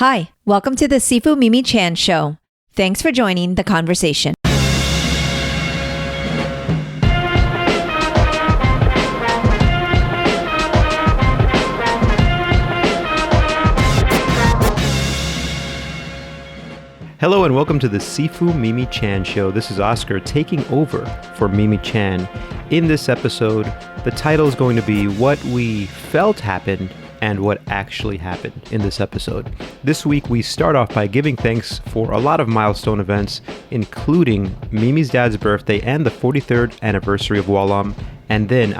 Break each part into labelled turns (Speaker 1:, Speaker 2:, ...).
Speaker 1: Hi, welcome to the Sifu Mimi Chan Show. Thanks for joining the conversation.
Speaker 2: Hello and welcome to the Sifu Mimi Chan Show. This is Oscar taking over for Mimi Chan. In this episode, the title is going to be What We Felt Happened and What Actually Happened in this episode. This week, we start off by giving thanks for a lot of milestone events, including Mimi's dad's birthday and the 43rd anniversary of Wah Lum. And then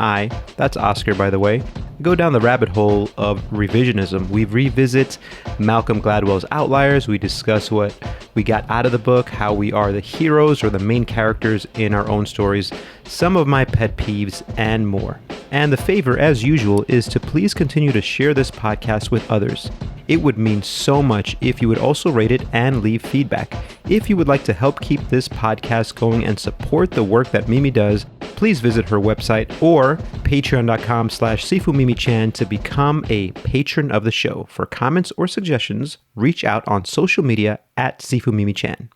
Speaker 2: that's Oscar by the way, go down the rabbit hole of revisionism. We revisit Malcolm Gladwell's Outliers. We discuss what we got out of the book, how we are the heroes or the main characters in our own stories, some of my pet peeves, and more. And the favor, as usual, is to please continue to share this podcast with others. It would mean so much if you would also rate it and leave feedback. If you would like to help keep this podcast going and support the work that Mimi does, please visit her website or patreon.com/SifuMimiChan to become a patron of the show. For comments or suggestions, reach out on social media at SifuMimiChan.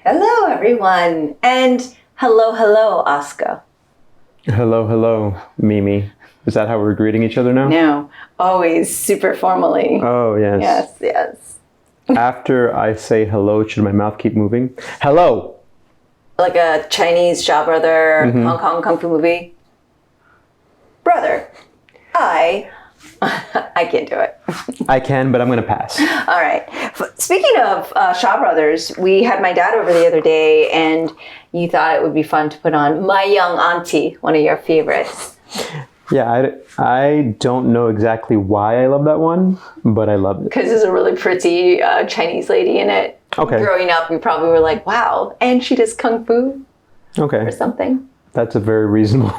Speaker 3: Hello, everyone. And hello, Oscar.
Speaker 2: Hello, Mimi. Is that how we're greeting each other now?
Speaker 3: No, always super formally.
Speaker 2: Oh, yes.
Speaker 3: Yes.
Speaker 2: After I say hello, should my mouth keep moving? Hello!
Speaker 3: Like a Chinese Shaw Brother, Hong Kong Kung Fu movie. Brother, I can't do it.
Speaker 2: I can, but I'm going to pass.
Speaker 3: All right. Speaking of Shaw Brothers, we had my dad over the other day, and you thought it would be fun to put on My Young Auntie, one of your favorites.
Speaker 2: Yeah, I don't know exactly why I love that one, but I love it.
Speaker 3: Because there's a really pretty Chinese lady in it.
Speaker 2: Okay.
Speaker 3: Growing up, we probably were like, wow, and she does Kung Fu or something.
Speaker 2: That's a very reasonable...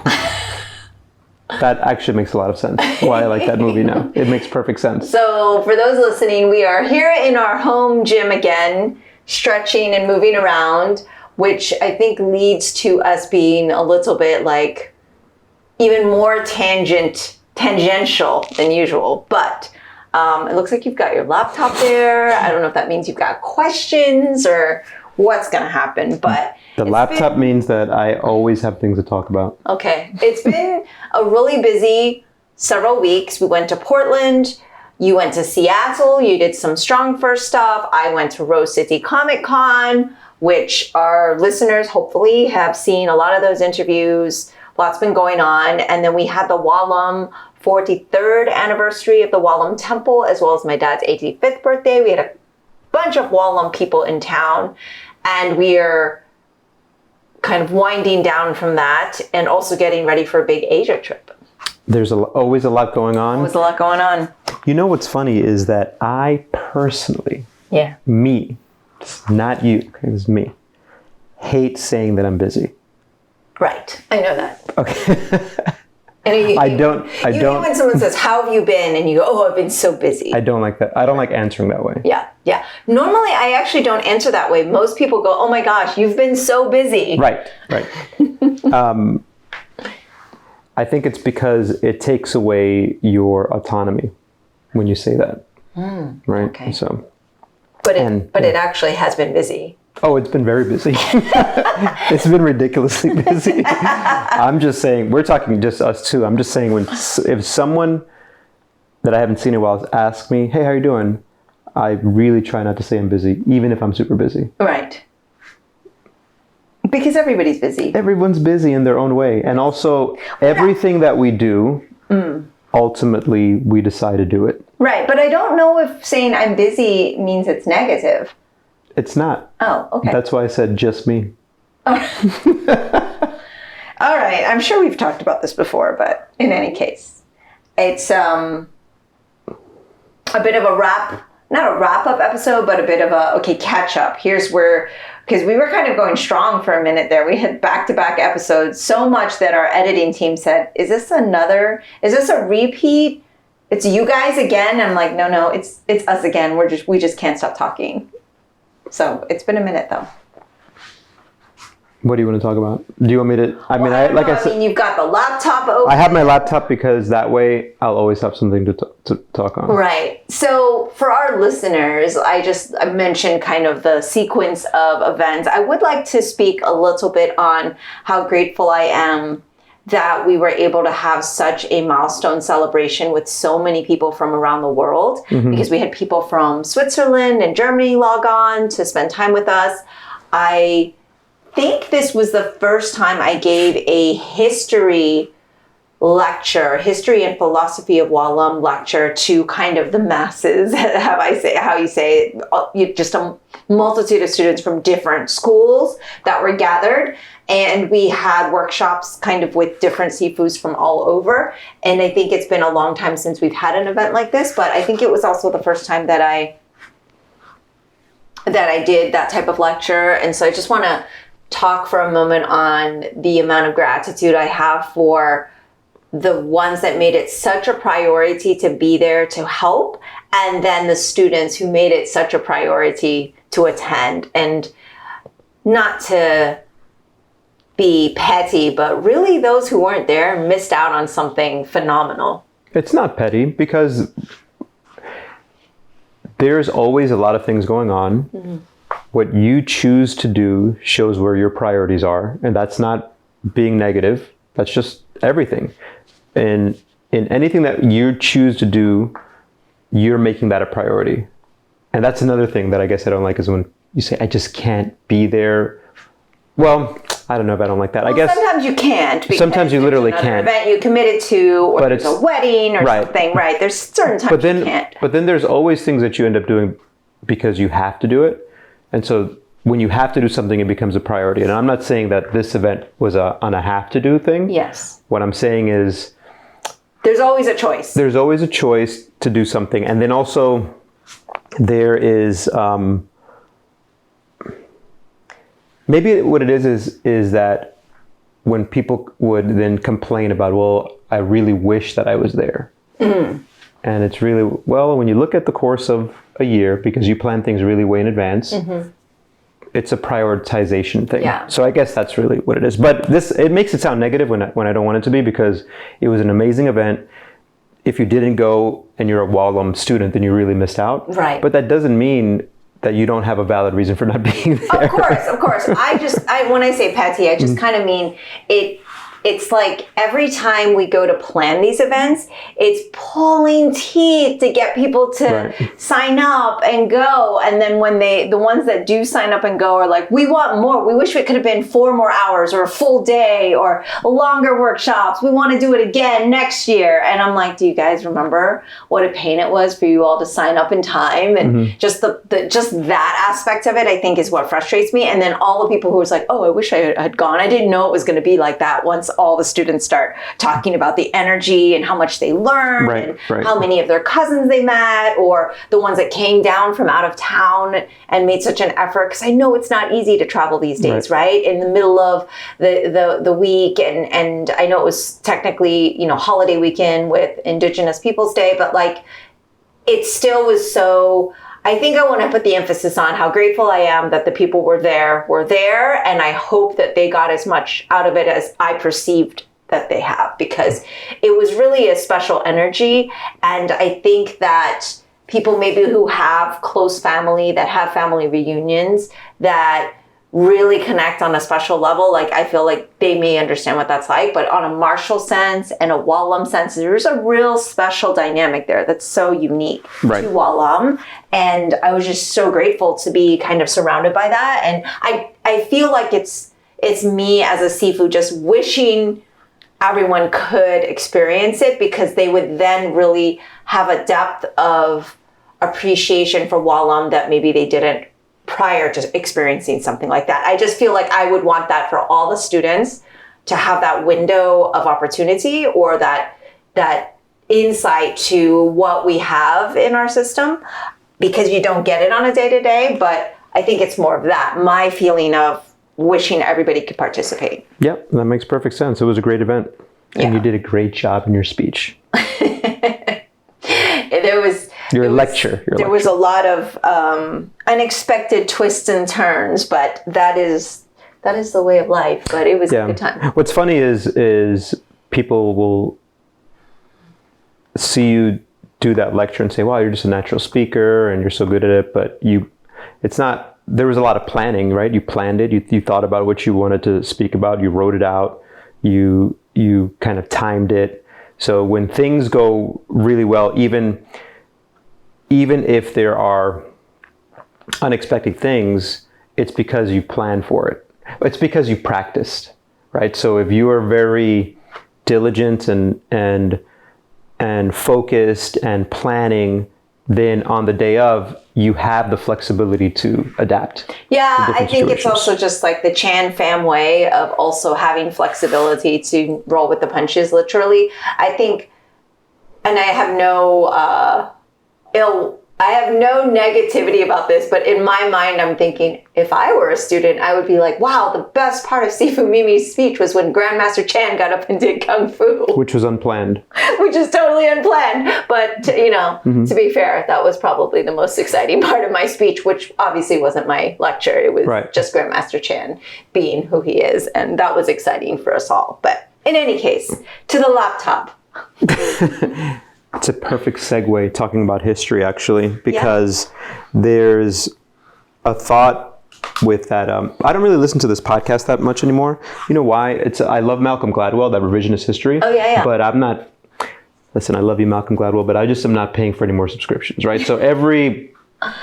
Speaker 2: That actually makes a lot of sense. Why I like that movie now. It makes perfect sense.
Speaker 3: So for those listening, we are here in our home gym again, stretching and moving around, which I think leads to us being a little bit like even more tangential than usual. But it looks like you've got your laptop there. I don't know if that means you've got questions or what's going to happen, but
Speaker 2: the laptop means that I always have things to talk about.
Speaker 3: Okay. It's been a really busy several weeks. We went to Portland. You went to Seattle. You did some Strong First stuff. I went to Rose City Comic Con, which our listeners hopefully have seen a lot of those interviews. Lots been going on. And then we had the Wah Lum 43rd anniversary of the Wah Lum Temple, as well as my dad's 85th birthday. We had a bunch of Wah Lum people in town. And we are kind of winding down from that and also getting ready for a big Asia trip.
Speaker 2: There's always a lot going on.
Speaker 3: Always a lot going on.
Speaker 2: You know what's funny is that I personally, me, not you, it's me, hate saying that I'm busy.
Speaker 3: Right. I know that.
Speaker 2: Okay.
Speaker 3: And
Speaker 2: I don't.
Speaker 3: When someone says, how have you been? And you go, oh, I've been so busy.
Speaker 2: I don't like that. I don't like answering that way.
Speaker 3: Yeah. Normally, I actually don't answer that way. Most people go, oh my gosh, you've been so busy.
Speaker 2: Right. I think it's because it takes away your autonomy when you say that. Right?
Speaker 3: Okay.
Speaker 2: So.
Speaker 3: But it actually has been busy.
Speaker 2: Oh, it's been very busy. It's been ridiculously busy. I'm just saying, we're talking just us two. I'm just saying if someone that I haven't seen in a while asks me, hey, how you doing? I really try not to say I'm busy, even if I'm super busy.
Speaker 3: Right. Because everybody's busy.
Speaker 2: Everyone's busy in their own way. And also, everything that we do, ultimately, we decide to do it.
Speaker 3: Right. But I don't know if saying I'm busy means it's negative.
Speaker 2: It's not.
Speaker 3: Oh, okay.
Speaker 2: That's why I said just me.
Speaker 3: All right. I'm sure we've talked about this before, but in any case, it's a bit of a not a wrap-up episode, but a bit of a, catch-up. Here's where, because we were kind of going strong for a minute there. We had back-to-back episodes, so much that our editing team said, is this a repeat? It's you guys again? I'm like, no, it's us again. We just can't stop talking. So it's been a minute though.
Speaker 2: What do you want to talk about? Do you want me to? I mean,
Speaker 3: you've got the laptop open.
Speaker 2: I have my laptop because that way I'll always have something to talk on.
Speaker 3: Right. So for our listeners, I mentioned kind of the sequence of events. I would like to speak a little bit on how grateful I am that we were able to have such a milestone celebration with so many people from around the world, because we had people from Switzerland and Germany log on to spend time with us. I think this was the first time I gave a history and philosophy of Wah Lum lecture to kind of the masses, just a multitude of students from different schools that were gathered. And we had workshops kind of with different sifus from all over. And I think it's been a long time since we've had an event like this, but I think it was also the first time that I did that type of lecture. And so I just want to talk for a moment on the amount of gratitude I have for the ones that made it such a priority to be there to help, and then the students who made it such a priority to attend. And not to be petty, but really those who weren't there missed out on something phenomenal.
Speaker 2: It's not petty because there's always a lot of things going on. What you choose to do shows where your priorities are, and that's not being negative. That's just everything. And in anything that you choose to do, you're making that a priority. And that's another thing that I guess I don't like, is when you say, I just can't be there. Well, I don't know if I don't like that. I guess
Speaker 3: sometimes you can't.
Speaker 2: Sometimes you literally can't.
Speaker 3: Event you committed to, or there's a wedding or something, right? There's certain times you can't.
Speaker 2: But then there's always things that you end up doing because you have to do it. And so when you have to do something, it becomes a priority. And I'm not saying that this event was on a have to do thing.
Speaker 3: Yes.
Speaker 2: What I'm saying is
Speaker 3: there's always a choice.
Speaker 2: There's always a choice to do something. And then also there is maybe what it is that when people would then complain about, well, I really wish that I was there. And it's really, well, when you look at the course of a year, because you plan things really way in advance, it's a prioritization thing.
Speaker 3: Yeah.
Speaker 2: So I guess that's really what it is. But it makes it sound negative when I don't want it to be, because it was an amazing event. If you didn't go and you're a Wah Lum student, then you really missed out.
Speaker 3: Right.
Speaker 2: But that doesn't mean that you don't have a valid reason for not being there.
Speaker 3: Of course. When I say petty, I just kind of mean it. It's like every time we go to plan these events, it's pulling teeth to get people to sign up and go. And then when the ones that do sign up and go are like, we want more. We wish it could have been 4 more hours or a full day or longer workshops. We want to do it again next year. And I'm like, do you guys remember what a pain it was for you all to sign up in time? And just that aspect of it, I think, is what frustrates me. And then all the people who was like, oh, I wish I had gone. I didn't know it was going to be like that once all the students start talking about the energy and how much they learned and how many of their cousins they met, or the ones that came down from out of town and made such an effort. Because I know it's not easy to travel these days, right? In the middle of the week. And I know it was technically, holiday weekend with Indigenous Peoples Day, but like it still was so... I think I want to put the emphasis on how grateful I am that the people were there, and I hope that they got as much out of it as I perceived that they have, because it was really a special energy. And I think that people maybe who have close family, that have family reunions, that really connect on a special level, like I feel like they may understand what that's like, but on a Marshall sense and a Wah Lum sense, there's a real special dynamic there that's so unique to Wah Lum. And I was just so grateful to be kind of surrounded by that. And I feel like it's me as a Sifu just wishing everyone could experience it, because they would then really have a depth of appreciation for Wah Lum that maybe they didn't prior to experiencing something like that. I just feel like I would want that for all the students, to have that window of opportunity, or that insight to what we have in our system, because you don't get it on a day-to-day. But I think it's more of that, my feeling of wishing everybody could participate.
Speaker 2: Yep, that makes perfect sense. It was a great event. And you did a great job in your speech.
Speaker 3: There was a lot of unexpected twists and turns, but that is that is the way of life. But it was a good time.
Speaker 2: What's funny is people will see you do that lecture and say, wow, you're just a natural speaker and you're so good at it. But it's not, there was a lot of planning, right? You planned it. You thought about what you wanted to speak about. You wrote it out. You kind of timed it. So when things go really well, even if there are unexpected things, it's because you planned for it. It's because you practiced, right? So if you are very diligent and focused and planning, then on the day of, you have the flexibility to adapt.
Speaker 3: Yeah, I think it's also just like the Chan fam way of also having flexibility to roll with the punches, literally. I think, and I have no negativity about this, but in my mind, I'm thinking, if I were a student, I would be like, wow, the best part of Sifu Mimi's speech was when Grandmaster Chan got up and did Kung Fu.
Speaker 2: Which was unplanned.
Speaker 3: Which is totally unplanned. But, to be fair, that was probably the most exciting part of my speech, which obviously wasn't my lecture. It was just Grandmaster Chan being who he is. And that was exciting for us all. But in any case, to the laptop.
Speaker 2: It's a perfect segue talking about history, actually, because there's a thought with that. I don't really listen to this podcast that much anymore. You know why? I love Malcolm Gladwell, that revisionist history.
Speaker 3: Oh, yeah.
Speaker 2: But I'm not, listen, I love you, Malcolm Gladwell, but I just am not paying for any more subscriptions, right? So every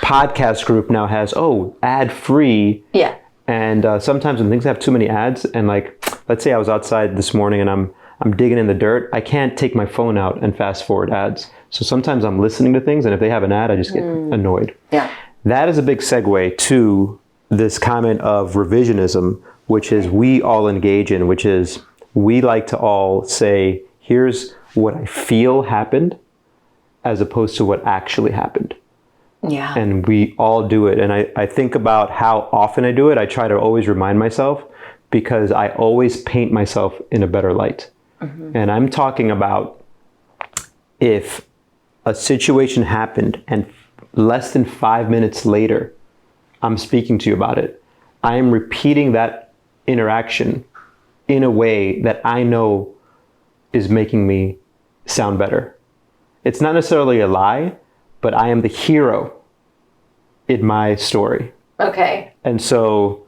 Speaker 2: podcast group now has, ad-free.
Speaker 3: Yeah.
Speaker 2: And sometimes when things have too many ads, and let's say I was outside this morning and I'm digging in the dirt, I can't take my phone out and fast forward ads. So sometimes I'm listening to things, and if they have an ad, I just get annoyed.
Speaker 3: Yeah.
Speaker 2: That is a big segue to this comment of revisionism, which is we all engage in, which is we like to all say, here's what I feel happened, as opposed to what actually happened.
Speaker 3: Yeah.
Speaker 2: And we all do it. And I think about how often I do it. I try to always remind myself, because I always paint myself in a better light. Mm-hmm. And I'm talking about if a situation happened and less than 5 minutes later, I'm speaking to you about it, I am repeating that interaction in a way that I know is making me sound better. It's not necessarily a lie, but I am the hero in my story.
Speaker 3: Okay.
Speaker 2: And so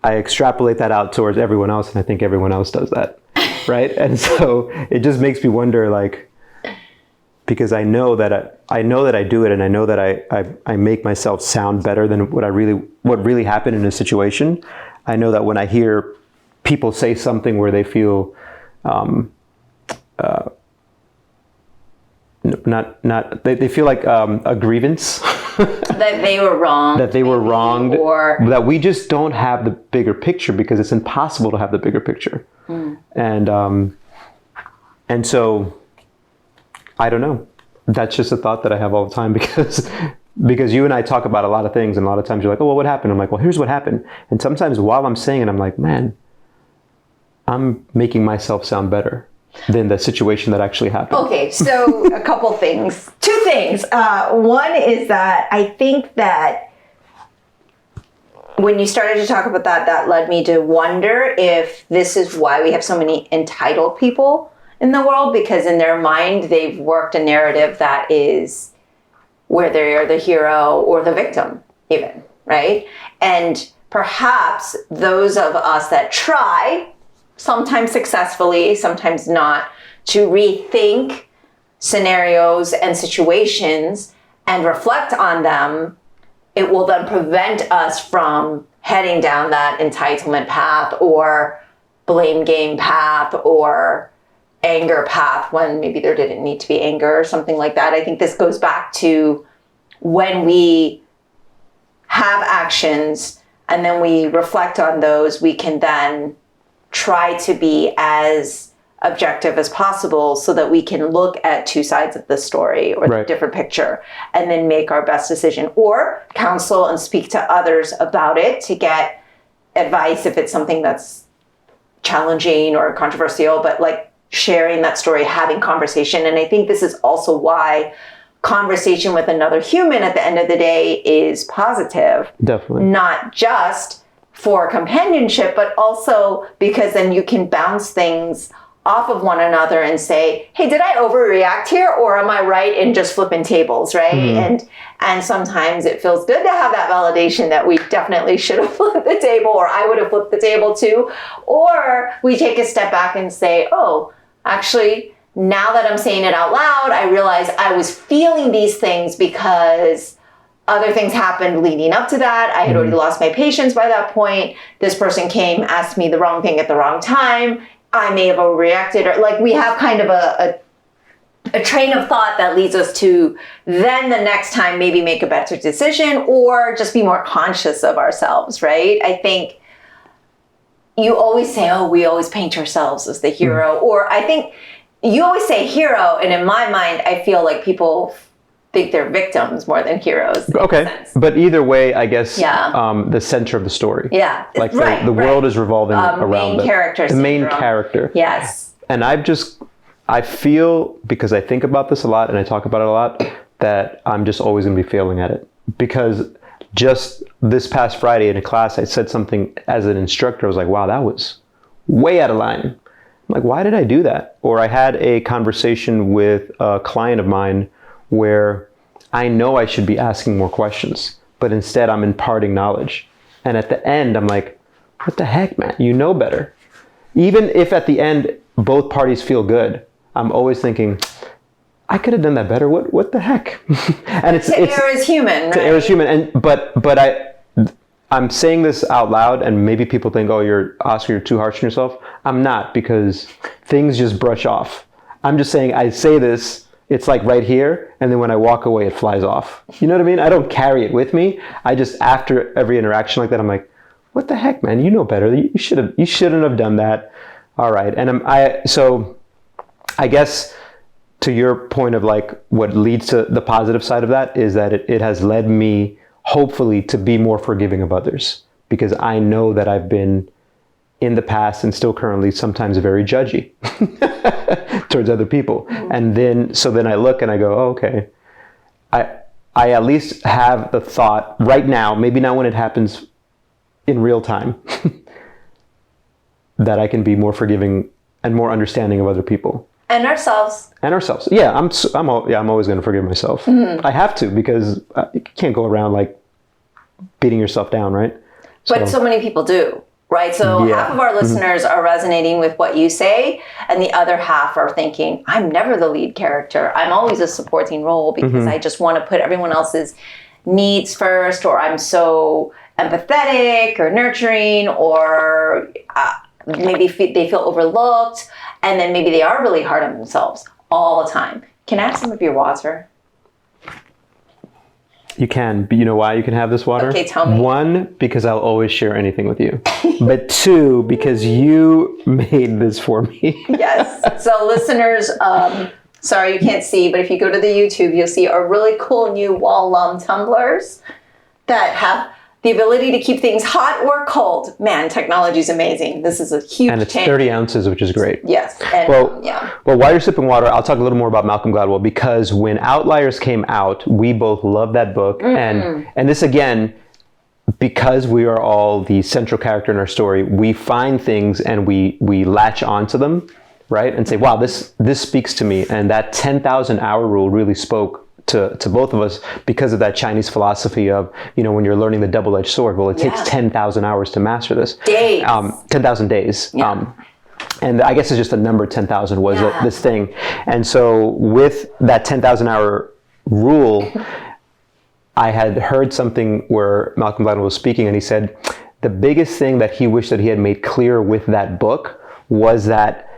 Speaker 2: I extrapolate that out towards everyone else, and I think everyone else does that. Right. And so it just makes me wonder, because I know that I do it, and I know that I make myself sound better than what really happened in a situation. I know that when I hear people say something where they feel they feel like a grievance.
Speaker 3: That they were wrong.
Speaker 2: That they were wronged.
Speaker 3: Or
Speaker 2: that we just don't have the bigger picture, because it's impossible to have the bigger picture. And so I don't know. That's just a thought that I have all the time, because you and I talk about a lot of things, and a lot of times you're like, oh, well, what happened? I'm like, well, here's what happened. And sometimes while I'm saying it, I'm like, man, I'm making myself sound better than the situation that actually happened.
Speaker 3: Okay, so a couple things. Two things. One is that I think that when you started to talk about that led me to wonder if this is why we have so many entitled people in the world, because in their mind, they've worked a narrative that is where they are the hero or the victim even, right? And perhaps those of us that try, sometimes successfully, sometimes not, to rethink scenarios and situations and reflect on them, it will then prevent us from heading down that entitlement path or blame game path or anger path when maybe there didn't need to be anger or something like that. I think this goes back to when we have actions and then we reflect on those, we can then try to be as objective as possible so that we can look at two sides of the story or the different picture and then make our best decision, or counsel and speak to others about it to get advice if it's something that's challenging or controversial, but sharing that story, having conversation. And I think this is also why conversation with another human at the end of the day is positive.
Speaker 2: Definitely.
Speaker 3: Not just for companionship, but also because then you can bounce things off of one another and say, hey, did I overreact here, or am I right in just flipping tables, right? And sometimes it feels good to have that validation that we definitely should have flipped the table, or I would have flipped the table too. Or we take a step back and say, oh, actually, now that I'm saying it out loud, I realize I was feeling these things because other things happened leading up to that. I had already lost my patience by that point. This person came, asked me the wrong thing at the wrong time. I may have overreacted, or like we have kind of a train of thought that leads us to then the next time maybe make a better decision or just be more conscious of ourselves, right? I think you always say, oh, we always paint ourselves as the hero, or I think you always say hero, and in my mind, I feel like people think they're victims more than heroes.
Speaker 2: Okay, but either way, I guess the center of the story.
Speaker 3: Yeah,
Speaker 2: like the world is revolving around
Speaker 3: the
Speaker 2: main character.
Speaker 3: Yes,
Speaker 2: and I feel, because I think about this a lot and I talk about it a lot, that I'm just always going to be failing at it. Because just this past Friday in a class, I said something as an instructor. I was like, wow, that was way out of line. I'm like, why did I do that? Or I had a conversation with a client of mine where I know I should be asking more questions, but instead I'm imparting knowledge. And at the end, I'm like, what the heck, man? You know better. Even if at the end, both parties feel good, I'm always thinking, I could have done that better. What the heck? And
Speaker 3: err is human, right?
Speaker 2: To err is human. And but I'm saying this out loud, and maybe people think, oh, Oscar, you're too harsh on yourself. I'm not, because things just brush off. I'm just saying, I say this, it's like right here, and then when I walk away, it flies off. You know what I mean? I don't carry it with me. I just, after every interaction like that, I'm like, what the heck, man? You know better. You shouldn't have done that. All right. And so I guess to your point of like what leads to the positive side of that is that it has led me, hopefully, to be more forgiving of others, because I know that I've been in the past and still currently sometimes very judgy towards other people. And then I look and I go, oh, okay, I at least have the thought right now, maybe not when it happens in real time, that I can be more forgiving and more understanding of other people.
Speaker 3: And ourselves.
Speaker 2: Yeah, I'm always going to forgive myself. I have to, because you can't go around like beating yourself down, right?
Speaker 3: But so many people do, right? So half of our listeners are resonating with what you say, and the other half are thinking, I'm never the lead character. I'm always a supporting role because I just want to put everyone else's needs first, or I'm so empathetic or nurturing, or maybe they feel overlooked. And then maybe they are really hard on themselves all the time. Can I have some of your water?
Speaker 2: You can, but you know why you can have this water?
Speaker 3: Okay, tell me.
Speaker 2: 1, because I'll always share anything with you. But 2, because you made this for me.
Speaker 3: Yes. So listeners, sorry you can't see, but if you go to the YouTube, you'll see a really cool new Wah Lum tumblers that have the ability to keep things hot or cold. Man, technology is amazing. This is a huge
Speaker 2: And it's
Speaker 3: change.
Speaker 2: 30 ounces, which is great.
Speaker 3: Yes. And,
Speaker 2: Well, while you're sipping water, I'll talk a little more about Malcolm Gladwell, because when Outliers came out, we both loved that book. And this, again, because we are all the central character in our story, we find things and we latch onto them, right? And say, wow, this speaks to me. And that 10,000 hour rule really spoke to both of us, because of that Chinese philosophy of, when you're learning the double-edged sword, well, it takes 10,000 hours to master this.
Speaker 3: Days.
Speaker 2: 10,000 days.
Speaker 3: Yeah.
Speaker 2: And I guess it's just a number, 10,000 was this thing. And so with that 10,000 hour rule, I had heard something where Malcolm Gladwell was speaking, and he said the biggest thing that he wished that he had made clear with that book was that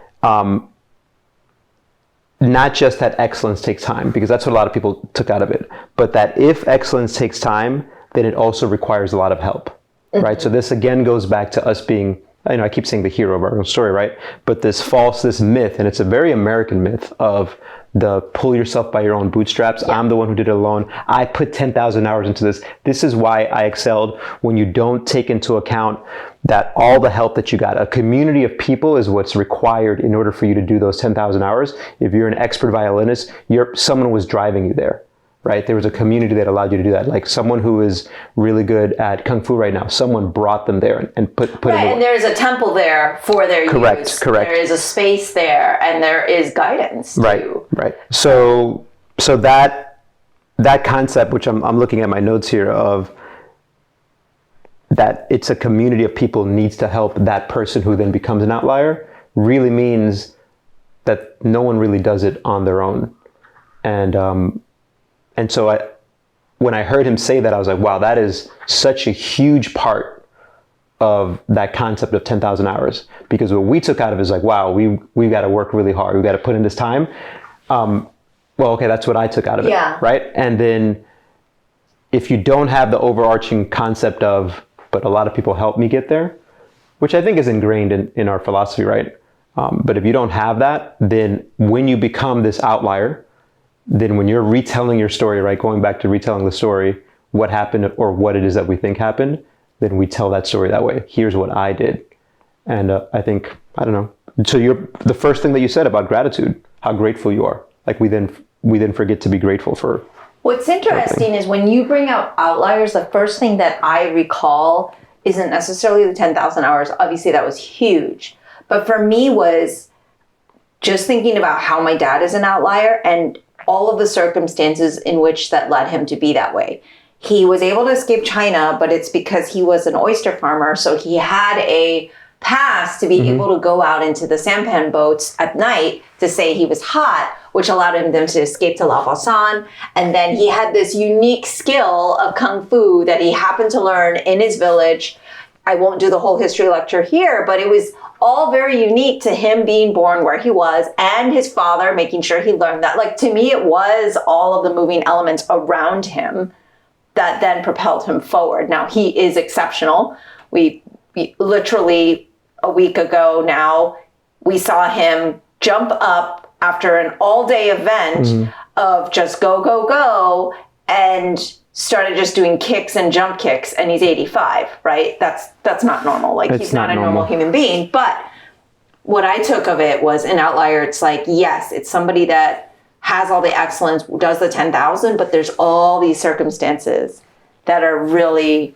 Speaker 2: not just that excellence takes time, because that's what a lot of people took out of it, but that if excellence takes time, then it also requires a lot of help, right? So this again goes back to us being, I keep saying the hero of our own story, right? But this myth, and it's a very American myth of the pull yourself by your own bootstraps. Yeah. I'm the one who did it alone. I put 10,000 hours into this. This is why I excelled. When you don't take into account that all the help that you got, a community of people is what's required in order for you to do those 10,000 hours. If you're an expert violinist, someone was driving you there. right? There was a community that allowed you to do that. Like someone who is really good at Kung Fu right now, someone brought them there and put in the work.
Speaker 3: And there's a temple there for their use.
Speaker 2: Correct.
Speaker 3: There is a space there, and there is guidance too.
Speaker 2: Right. So that concept, which I'm looking at my notes here, of that it's a community of people needs to help that person who then becomes an outlier, really means that no one really does it on their own. And so when I heard him say that, I was like, wow, that is such a huge part of that concept of 10,000 hours. Because what we took out of it is like, wow, we've got to work really hard. We've got to put in this time. Well, okay, that's what I took out of it, right? And then if you don't have the overarching concept of, but a lot of people help me get there, which I think is ingrained in our philosophy, right? But if you don't have that, then when you become this outlier, then when you're retelling your story, right, going back to retelling the story, what happened or what it is that we think happened, then we tell that story that way. Here's what I did. And I think, I don't know. So the first thing that you said about gratitude, how grateful you are. Like we then forget to be grateful for.
Speaker 3: What's interesting is when you bring out outliers, the first thing that I recall isn't necessarily the 10,000 hours. Obviously that was huge. But for me was just thinking about how my dad is an outlier and all of the circumstances in which that led him to be that way. He was able to escape China, but it's because he was an oyster farmer. So he had a pass to be able to go out into the sampan boats at night to say he was hot, which allowed him then to escape to Lao San. And then he had this unique skill of Kung Fu that he happened to learn in his village. I won't do the whole history lecture here, but it was all very unique to him being born where he was and his father making sure he learned that. Like, to me, it was all of the moving elements around him that then propelled him forward. Now, he is exceptional. We literally a week ago now, we saw him jump up after an all-day event of just go, go, go, and started just doing kicks and jump kicks, and he's 85, right? That's not normal. Like, he's not a normal human being. But what I took of it was an outlier. It's like, yes, it's somebody that has all the excellence, does the 10,000, but there's all these circumstances that are really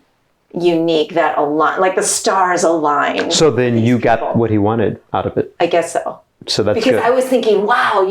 Speaker 3: unique, that align, like the stars align.
Speaker 2: So then you got what he wanted out of it.
Speaker 3: I guess so.
Speaker 2: So that's
Speaker 3: because
Speaker 2: good.
Speaker 3: I was thinking, wow,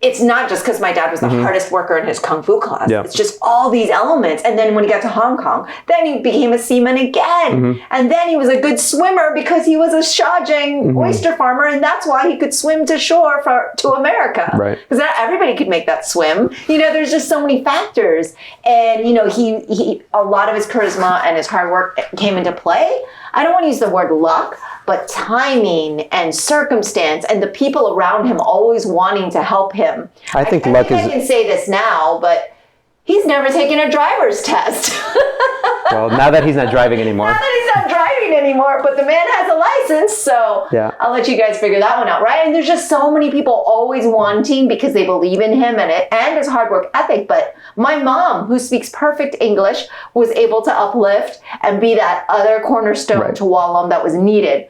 Speaker 3: it's not just because my dad was the hardest worker in his Kung Fu class.
Speaker 2: Yeah.
Speaker 3: It's just all these elements. And then when he got to Hong Kong, then he became a seaman again. And then he was a good swimmer because he was a Shajang oyster farmer. And that's why he could swim to shore to America.
Speaker 2: Right.
Speaker 3: Because not everybody could make that swim. There's just so many factors. And, he a lot of his charisma and his hard work came into play. I don't want to use the word luck, but timing and circumstance and the people around him always wanting to help him.
Speaker 2: I think luck is...
Speaker 3: I can say this now, but he's never taken a driver's test.
Speaker 2: Well, now that he's not driving anymore.
Speaker 3: Now that he's not driving anymore, but the man has a license, so I'll let you guys figure that one out, right? And there's just so many people always wanting because they believe in him and his hard work ethic. But my mom, who speaks perfect English, was able to uplift and be that other cornerstone to Wah Lum that was needed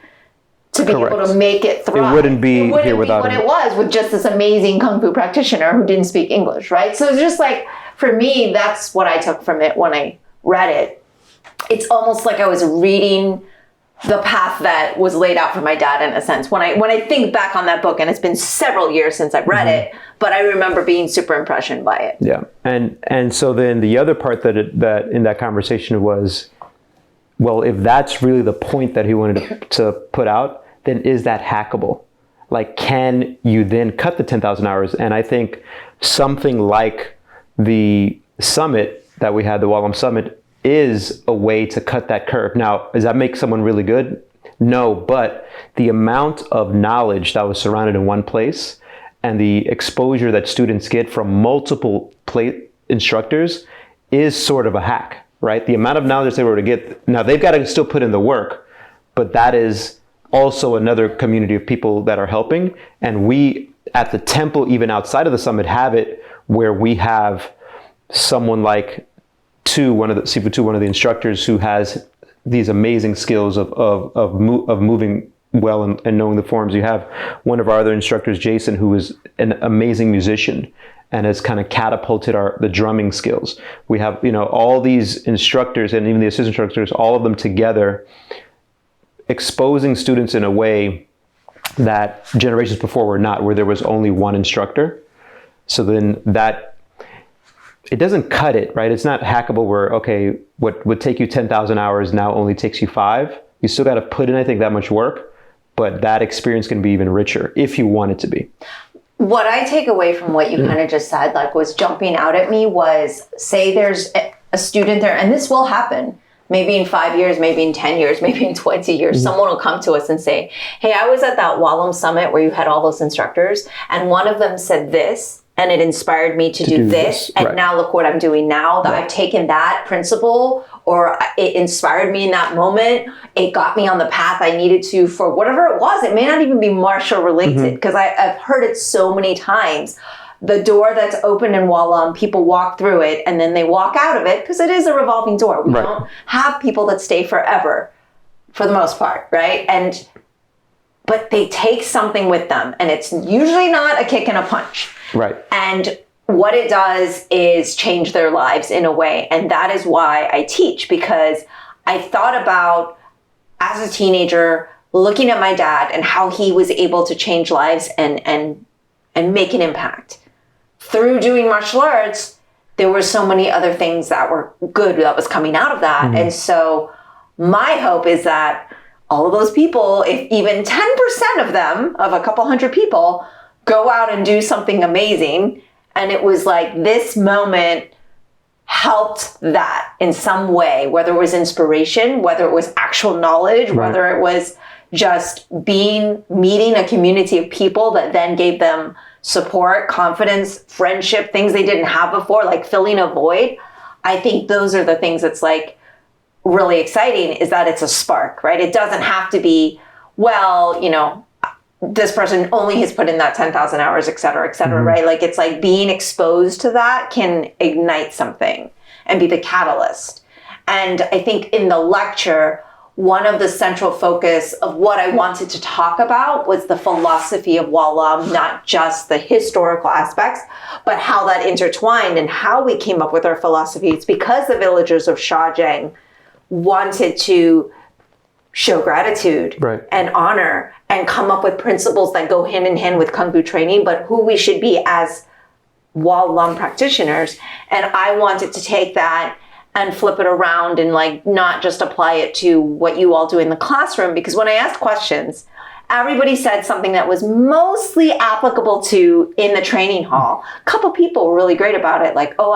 Speaker 3: to be able to make it thrive.
Speaker 2: It wouldn't be here without
Speaker 3: what
Speaker 2: him.
Speaker 3: It was with just this amazing Kung Fu practitioner who didn't speak English, right? So it's just like, for me, that's what I took from it when I read it. It's almost like I was reading the path that was laid out for my dad in a sense. When I think back on that book, and it's been several years since I've read it, but I remember being super impressioned by it.
Speaker 2: Yeah, and so then the other part that in that conversation was, well, if that's really the point that he wanted to put out, then is that hackable? Like, can you then cut the 10,000 hours? And I think something like the summit that we had, the Wah Lum Summit, is a way to cut that curve. Now, does that make someone really good? No, but the amount of knowledge that was surrounded in one place and the exposure that students get from multiple instructors is sort of a hack, right? The amount of knowledge they were to get, now they've got to still put in the work, but that is also another community of people that are helping. And we at the temple, even outside of the summit, have it where we have someone like one of the instructors who has these amazing skills of moving well and knowing the forms. You have one of our other instructors, Jason, who is an amazing musician, and has kind of catapulted the drumming skills. We have, all these instructors and even the assistant instructors, all of them together, exposing students in a way that generations before were not, where there was only one instructor. So then it doesn't cut it, right? It's not hackable where, okay, what would take you 10,000 hours now only takes you 5. You still got to put in, I think, that much work, but that experience can be even richer if you want it to be.
Speaker 3: What I take away from what you kind of just said, like was jumping out at me was, say there's a student there, and this will happen, maybe in 5 years, maybe in 10 years, maybe in 20 years, someone will come to us and say, hey, I was at that Wah Lum summit where you had all those instructors, and one of them said this, and it inspired me to do this. And
Speaker 2: right.
Speaker 3: Now look what I'm doing now, that I've taken that principle, or it inspired me in that moment. It got me on the path I needed to for whatever it was. It may not even be martial related, because I've heard it so many times. The door that's open in Wah Lum, people walk through it and then they walk out of it because it is a revolving door. We don't have people that stay forever for the most part, right? But they take something with them, and it's usually not a kick and a punch.
Speaker 2: Right.
Speaker 3: And what it does is change their lives in a way. And that is why I teach, because I thought about, as a teenager, looking at my dad and how he was able to change lives and make an impact. Through doing martial arts, there were so many other things that were good that was coming out of that. And so my hope is that all of those people, if even 10% of them, of a couple hundred people, go out and do something amazing. And it was like this moment helped that in some way, whether it was inspiration, whether it was actual knowledge, whether it was just meeting a community of people that then gave them support, confidence, friendship, things they didn't have before, like filling a void. I think those are the things that's like really exciting, is that it's a spark, right? It doesn't have to be, well, this person only has put in that 10,000 hours, et cetera, right? Like, it's like being exposed to that can ignite something and be the catalyst. And I think in the lecture, one of the central focus of what I wanted to talk about was the philosophy of Wah Lum, not just the historical aspects, but how that intertwined and how we came up with our philosophy. It's because the villagers of Shajiang wanted to show gratitude and honor and come up with principles that go hand in hand with Kung Fu training, but who we should be as Wah Lum practitioners. And I wanted to take that and flip it around and like not just apply it to what you all do in the classroom, because when I asked questions, everybody said something that was mostly applicable to in the training hall. A couple people were really great about it, like, oh,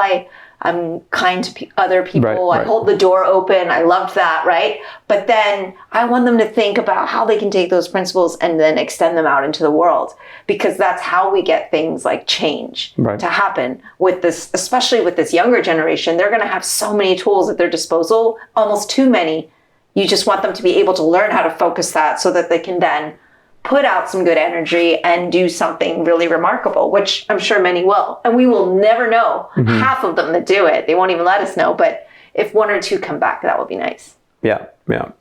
Speaker 3: I'm kind to other people. I hold the door open. I loved that, right? But then I want them to think about how they can take those principles and then extend them out into the world, because that's how we get things like change to happen with this, especially with this younger generation. They're going to have so many tools at their disposal, almost too many. You just want them to be able to learn how to focus that so that they can then put out some good energy and do something really remarkable, which I'm sure many will. And we will never know half of them that do it. They won't even let us know. But if one or two come back, that would be nice.
Speaker 2: Yeah. It's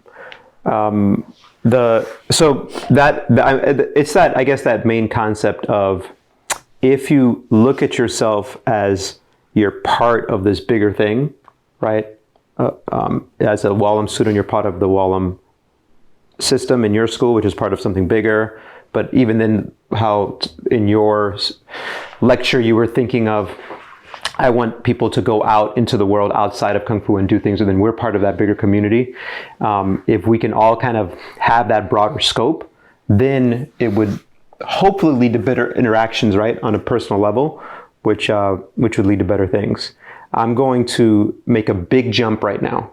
Speaker 2: that, I guess, that main concept of, if you look at yourself as you're part of this bigger thing, right? As a Wah Lum student, you're part of the Wah Lum system in your school, which is part of something bigger. But even then, how in your lecture you were thinking of, I want people to go out into the world outside of Kung Fu and do things, and then we're part of that bigger community. If we can all kind of have that broader scope, then it would hopefully lead to better interactions, right, on a personal level, which would lead to better things. I'm going to make a big jump right now.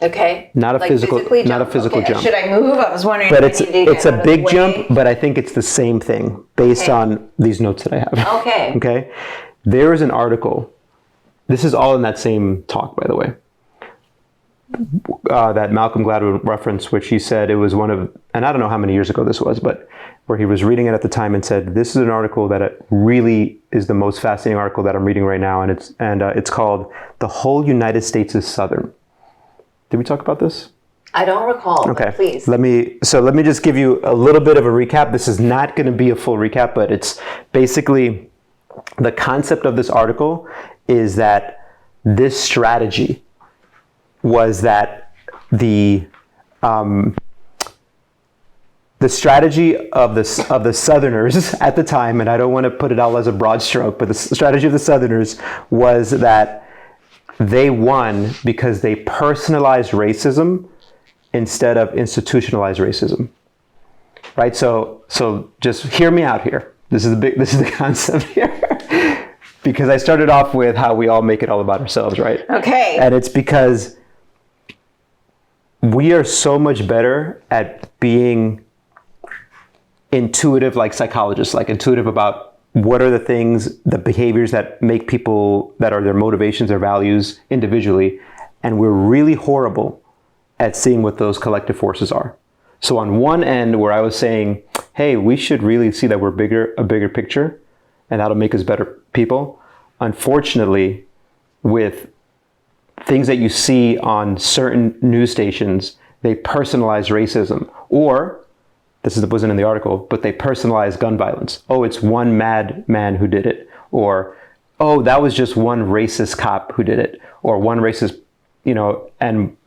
Speaker 3: Okay.
Speaker 2: Not a physical jump.
Speaker 3: Should I move? I was wondering.
Speaker 2: But it's a big jump, but I think it's the same thing based on these notes that I have.
Speaker 3: Okay.
Speaker 2: Okay. There is an article. This is all in that same talk, by the way. That Malcolm Gladwell referenced, which he said it was one of, and I don't know how many years ago this was, but where he was reading it at the time and said, this is an article that it really is the most fascinating article that I'm reading right now. And it's called "The Whole United States is Southern." Did we talk about this?
Speaker 3: I don't recall.
Speaker 2: Okay,
Speaker 3: please.
Speaker 2: Let me just give you a little bit of a recap. This is not going to be a full recap, but it's basically the concept of this article is that this strategy was that the strategy of the Southerners at the time, and I don't want to put it all as a broad stroke, but the strategy of the Southerners was that they won because they personalized racism instead of institutionalized racism, right? So just hear me out here. This is the concept here, because I started off with how we all make it all about ourselves, right?
Speaker 3: Okay.
Speaker 2: And it's because we are so much better at being intuitive, like psychologists, like intuitive about what are the things, the behaviors that make people, that are their motivations, their values individually. And we're really horrible at seeing what those collective forces are. So on one end, where I was saying, hey, we should really see that we're a bigger picture, and that'll make us better people. Unfortunately, with things that you see on certain news stations, they personalize racism, or wasn't in the article, but they personalize gun violence. Oh, it's one mad man who did it. Or, oh, that was just one racist cop who did it. Or one racist, and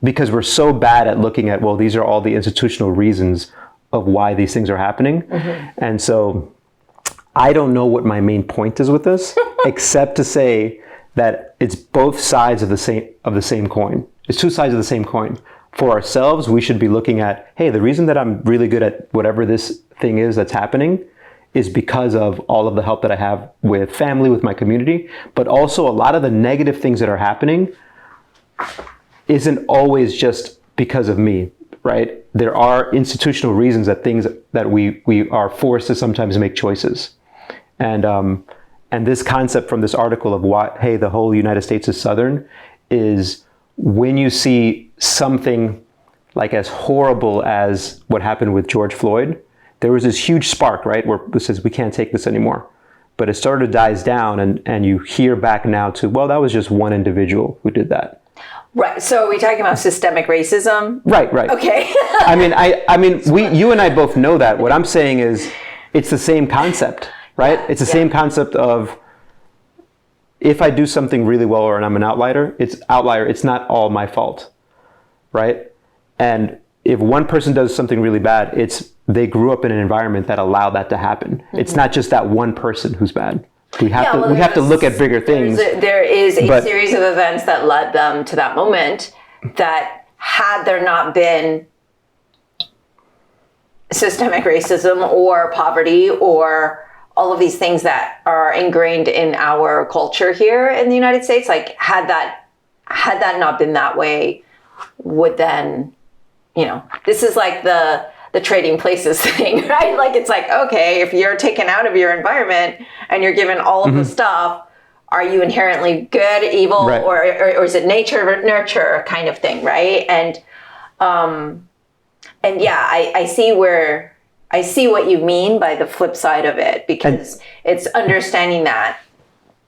Speaker 2: because we're so bad at looking at, well, these are all the institutional reasons of why these things are happening. Mm-hmm. And so I don't know what my main point is with this, except to say that it's both sides of the same coin. It's two sides of the same coin. For ourselves, we should be looking at, hey, the reason that I'm really good at whatever this thing is that's happening is because of all of the help that I have with family, with my community. But also a lot of the negative things that are happening isn't always just because of me, right? There are institutional reasons that things that we are forced to sometimes make choices. And this concept from this article of what, hey, the whole United States is Southern, is when you see something like as horrible as what happened with George Floyd, there was this huge spark, right, where it says we can't take this anymore. But it sort of dies down, and you hear back now to, well, that was just one individual who did that.
Speaker 3: Right. So are we talking about systemic racism?
Speaker 2: Right.
Speaker 3: Okay.
Speaker 2: you and I both know that. What I'm saying is it's the same concept, right? Yeah, it's the same concept of, if I do something really well or I'm an outlier, it's not all my fault, right? And if one person does something really bad, they grew up in an environment that allowed that to happen. Mm-hmm. It's not just that one person who's bad. We have to look at bigger things.
Speaker 3: There is a series of events that led them to that moment, that had there not been systemic racism or poverty or all of these things that are ingrained in our culture here in the United States, like had that not been that way, would then, this is like the trading places thing, right? Like, it's like, okay, if you're taken out of your environment and you're given all of the stuff, are you inherently good, evil, right, or is it nature or nurture kind of thing, right? And yeah, I see what you mean by the flip side of it, because it's understanding that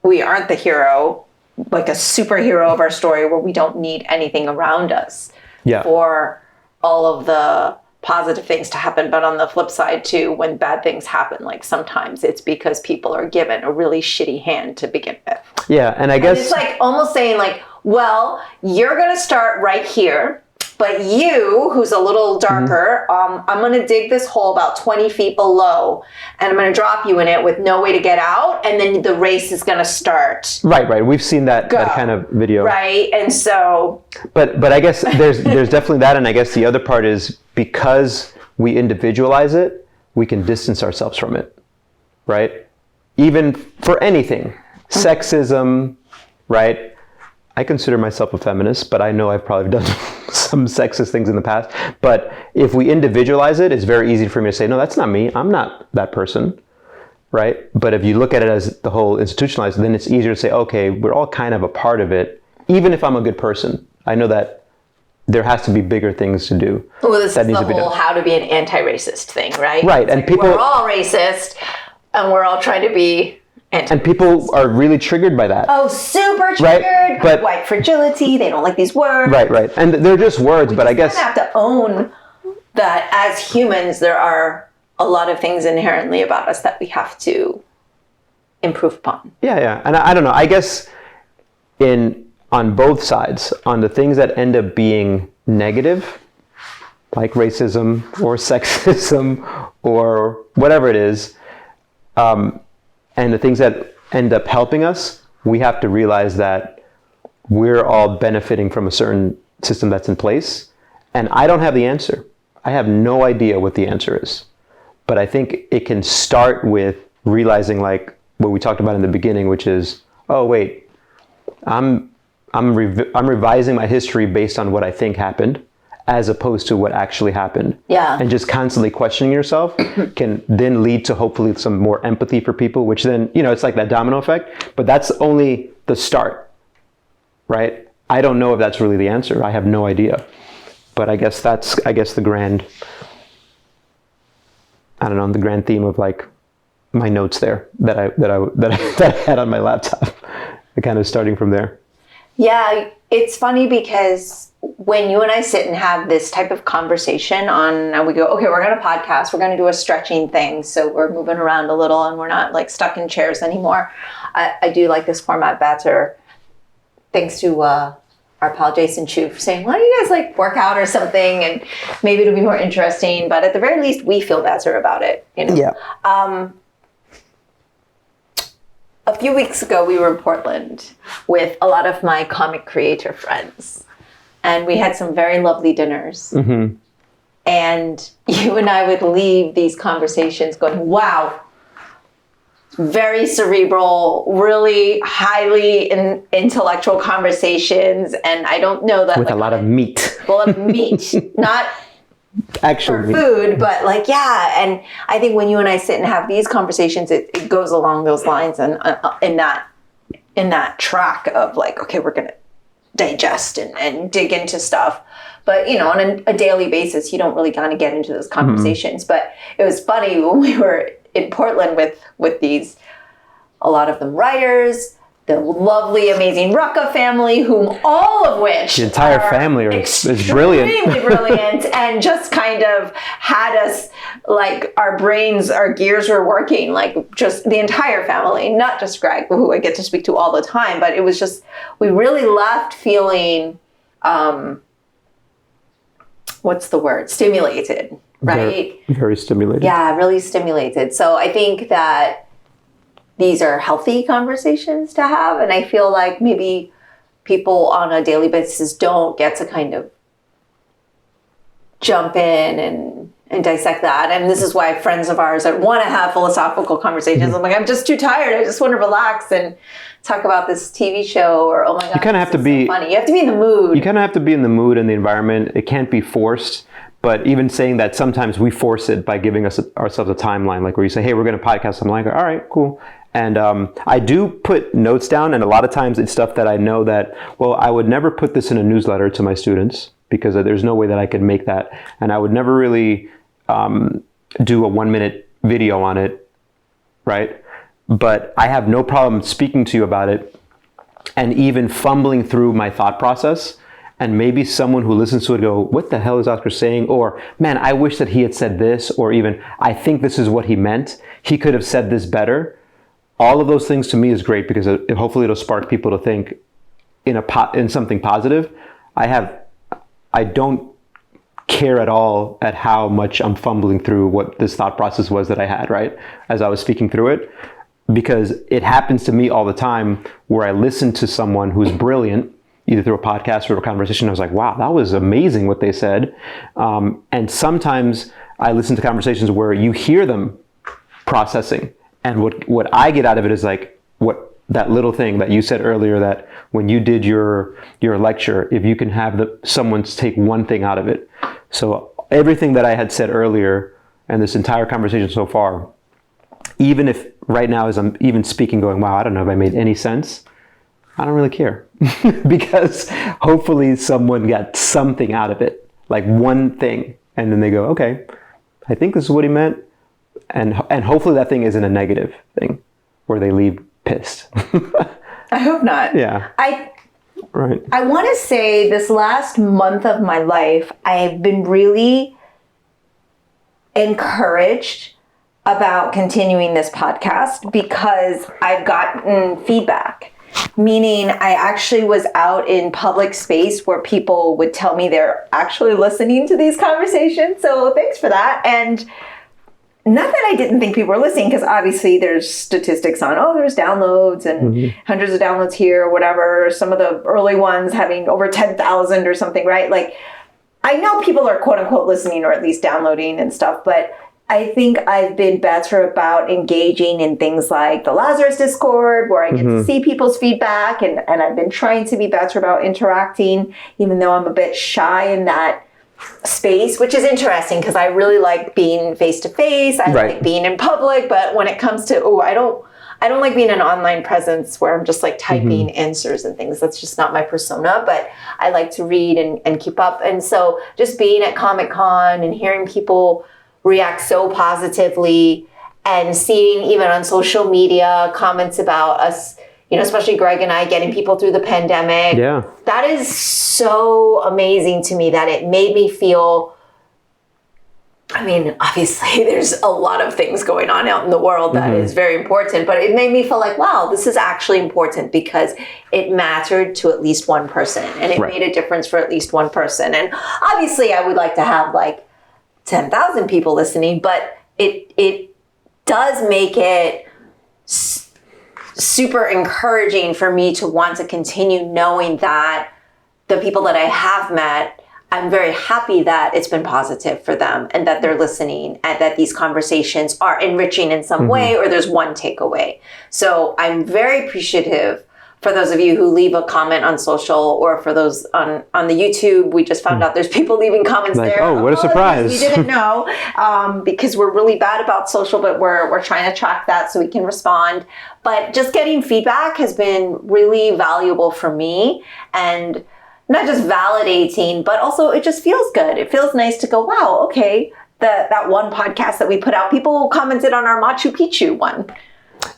Speaker 3: we aren't the hero, like a superhero of our story, where we don't need anything around us for all of the positive things to happen. But on the flip side too, when bad things happen, like sometimes it's because people are given a really shitty hand to begin with. Yeah, and I guess it's like almost saying like, well, you're going to start right here, but you, who's a little darker, I'm going to dig this hole about 20 feet below, and I'm going to drop you in it with no way to get out, and then the race is going to start. Right. We've seen that kind of video. Right, and so... But I guess there's definitely that, and I guess the other part is, because we individualize it, we can distance ourselves from it, right? Even for anything. Sexism, right? I consider myself a feminist, but I know I've probably done some sexist things in the past. But if we individualize it, it's very easy for me to say, no, that's not me. I'm not that person, right? But if you look at it as the whole institutionalized, then it's easier to say, okay, we're all kind of a part of it. Even if I'm a good person, I know that there has to be bigger things to do. Well, this is the whole how to be an anti-racist thing, right? Right, and like, we're all racist, and we're all trying to be anti-racist. And people are really triggered by that. Oh, super triggered. Right? But white fragility, they don't like these words. Right. And they're just words, but I guess... We have to own that as humans, there are a lot of things inherently about us that we have to improve upon.
Speaker 2: Yeah. And I don't know, I guess on both sides, on the things that end up being negative, like racism or sexism or whatever it is, and the things that end up helping us, we have to realize that we're all benefiting from a certain system that's in place. And I don't have the answer. I have no idea what the answer is. But I think it can start with realizing, like what we talked about in the beginning, which is, oh wait, I'm revising my history based on what I think happened, as opposed to what actually happened.
Speaker 3: Yeah.
Speaker 2: And just constantly questioning yourself can then lead to hopefully some more empathy for people, which then, it's like that domino effect, but that's only the start, right? I don't know if that's really the answer. I have no idea. But I guess that's the grand theme of like my notes there that I had on my laptop. Kind of starting from there.
Speaker 3: Yeah, it's funny because when you and I sit and have this type of conversation and we go, okay, we're going to podcast, we're going to do a stretching thing. So we're moving around a little and we're not like stuck in chairs anymore. I do like this format better. Thanks to our pal Jason Chu for saying, why don't you guys like work out or something? And maybe it'll be more interesting. But at the very least, we feel better about it.
Speaker 2: Yeah.
Speaker 3: A few weeks ago, we were in Portland with a lot of my comic creator friends. And we had some very lovely dinners. Mm-hmm. And you and I would leave these conversations going, wow, very cerebral, really highly intellectual conversations. And I don't know that.
Speaker 2: With a lot of meat.
Speaker 3: A lot of meat. Not
Speaker 2: actual meat.
Speaker 3: Food, but like, yeah. And I think when you and I sit and have these conversations, it goes along those lines and in that track of like, okay, we're going to digest and dig into stuff. But, on a daily basis, you don't really kind of get into those conversations. Mm-hmm. But it was funny when we were in Portland with these, a lot of them writers, the lovely, amazing Rucka family, whom all of which
Speaker 2: the entire family is brilliant.
Speaker 3: Extremely brilliant, and just kind of had us like our gears were working, like just the entire family, not just Greg, who I get to speak to all the time, but it was just, we really left feeling, what's the word? Stimulated, right?
Speaker 2: Very, very stimulated.
Speaker 3: Yeah, really stimulated. So I think that these are healthy conversations to have. And I feel like maybe people on a daily basis don't get to kind of jump in and dissect that. And this is why friends of ours that want to have philosophical conversations, mm-hmm. I'm like, I'm just too tired. I just want to relax and talk about this TV show, or, oh my God,
Speaker 2: you kind of have to be
Speaker 3: so funny. You have to be in the mood.
Speaker 2: You kind of have to be in the mood and the environment. It can't be forced. But even saying that, sometimes we force it by giving ourselves a timeline, like where you say, hey, we're going to podcast. I'm like, all right, cool. And I do put notes down, and a lot of times it's stuff that I know that, well, I would never put this in a newsletter to my students because there's no way that I could make that. And I would never really do a 1-minute video on it, right? But I have no problem speaking to you about it and even fumbling through my thought process. And maybe someone who listens to it go, what the hell is Oscar saying? Or, man, I wish that he had said this. Or even, I think this is what he meant. He could have said this better. All of those things to me is great because hopefully it'll spark people to think in something positive. I don't care at all at how much I'm fumbling through what this thought process was that I had, right? As I was speaking through it, because it happens to me all the time where I listen to someone who's brilliant, either through a podcast or a conversation. I was like, wow, that was amazing what they said. And sometimes I listen to conversations where you hear them processing. And what I get out of it is like that little thing that you said earlier, that when you did your lecture, if you can have someone take one thing out of it. So everything that I had said earlier and this entire conversation so far, even if right now as I'm even speaking going, wow, I don't know if I made any sense, I don't really care because hopefully someone got something out of it, like one thing. And then they go, okay, I think this is what he meant. And hopefully that thing isn't a negative thing where they leave pissed.
Speaker 3: I hope not.
Speaker 2: Yeah. Right.
Speaker 3: I want to say this last month of my life, I've been really encouraged about continuing this podcast because I've gotten feedback. Meaning I actually was out in public space where people would tell me they're actually listening to these conversations. So thanks for that. And not that I didn't think people were listening, because obviously there's statistics on, there's downloads and hundreds of downloads here or whatever. Some of the early ones having over 10,000 or something, right? Like, I know people are quote unquote listening or at least downloading and stuff, but I think I've been better about engaging in things like the Lazarus Discord, where I get to see people's feedback, and I've been trying to be better about interacting, even though I'm a bit shy in that space, which is interesting because I really like being face to face. I like being in public, but when it comes to I don't like being an online presence where I'm just like typing answers and things. That's just not my persona, but I like to read and keep up. And so just being at Comic-Con and hearing people react so positively and seeing even on social media comments about us, especially Greg and I getting people through the pandemic.
Speaker 2: Yeah.
Speaker 3: That is so amazing to me that it made me feel, obviously there's a lot of things going on out in the world that is very important, but it made me feel like, wow, this is actually important because it mattered to at least one person and it made a difference for at least one person. And obviously I would like to have like 10,000 people listening, but it does make it super encouraging for me to want to continue knowing that the people that I have met, I'm very happy that it's been positive for them and that they're listening and that these conversations are enriching in some way or there's one takeaway. So I'm very appreciative for those of you who leave a comment on social or for those on the YouTube. We just found out there's people leaving comments
Speaker 2: like,
Speaker 3: there.
Speaker 2: Oh, what a surprise.
Speaker 3: We didn't know because we're really bad about social, but we're trying to track that so we can respond. But just getting feedback has been really valuable for me, and not just validating, but also it just feels good. It feels nice to go, wow, okay, that one podcast that we put out, people commented on our Machu Picchu one.